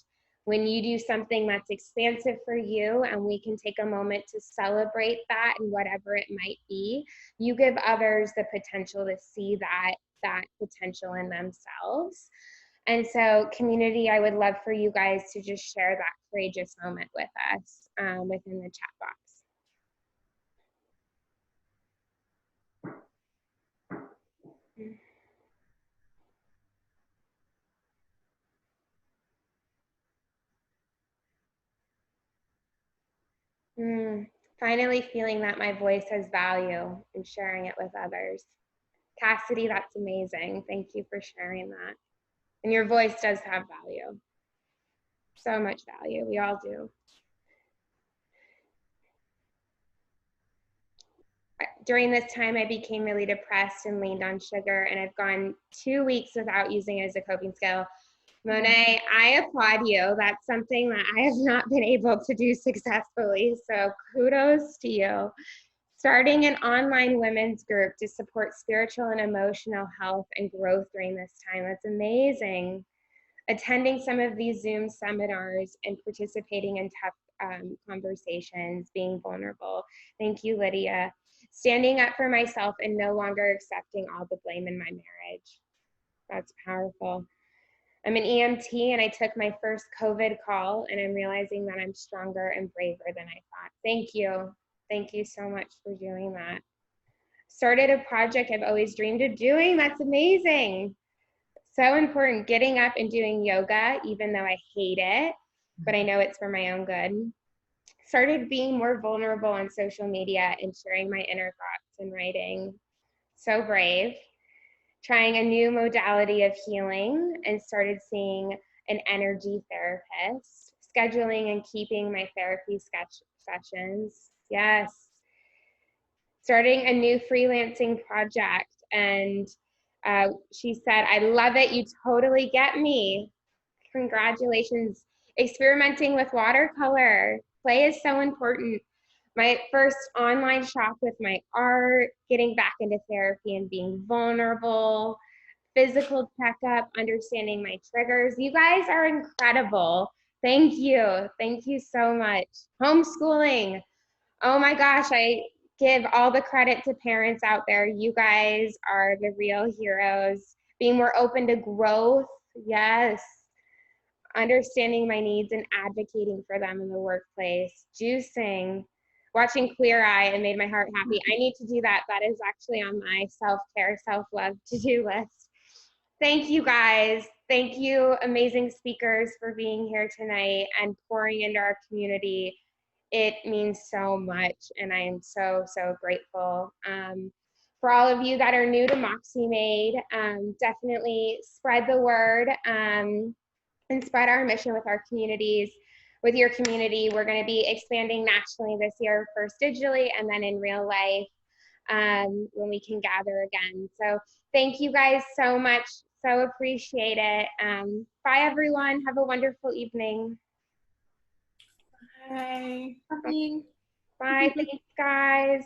when you do something that's expansive for you and we can take a moment to celebrate that and whatever it might be, you give others the potential to see that potential in themselves. And so community, I would love for you guys to just share that courageous moment with us within the chat box. Finally feeling that my voice has value and sharing it with others. Cassidy, that's amazing. Thank you for sharing that. And your voice does have value. So much value. We all do. During this time, I became really depressed and leaned on sugar, and I've gone 2 weeks without using it as a coping skill. Monet, I applaud you. That's something that I have not been able to do successfully, so kudos to you. Starting an online women's group to support spiritual and emotional health and growth during this time. That's amazing. Attending some of these Zoom seminars and participating in tough conversations, being vulnerable. Thank you, Lydia. Standing up for myself and no longer accepting all the blame in my marriage. That's powerful. I'm an EMT and I took my first COVID call and I'm realizing that I'm stronger and braver than I thought. Thank you. Thank you so much for doing that. Started a project I've always dreamed of doing. That's amazing. So important. Getting up and doing yoga, even though I hate it, but I know it's for my own good. Started being more vulnerable on social media and sharing my inner thoughts and writing. So brave. Trying a new modality of healing and started seeing an energy therapist. Scheduling and keeping my therapy sessions. Yes. Starting a new freelancing project, and she said, I love it, you totally get me. Congratulations. Experimenting with watercolor. Play is so important. My first online shop with my art, getting back into therapy and being vulnerable, physical checkup, understanding my triggers. You guys are incredible. Thank you. Thank you so much. Homeschooling. Oh my gosh, I give all the credit to parents out there. You guys are the real heroes. Being more open to growth. Yes. Understanding my needs and advocating for them in the workplace. Juicing. Watching Queer Eye and made my heart happy. I need to do that. That is actually on my self-care, self-love to-do list. Thank you guys. Thank you, amazing speakers, for being here tonight and pouring into our community. It means so much, and I am so, so grateful. For all of you that are new to MoxxieMade, definitely spread the word and spread our mission with our communities. With your community, we're going to be expanding nationally this year, first digitally and then in real life when we can gather again. So thank you guys so much. So appreciate it. Bye, everyone. Have a wonderful evening. Bye. Bye. Thanks, guys.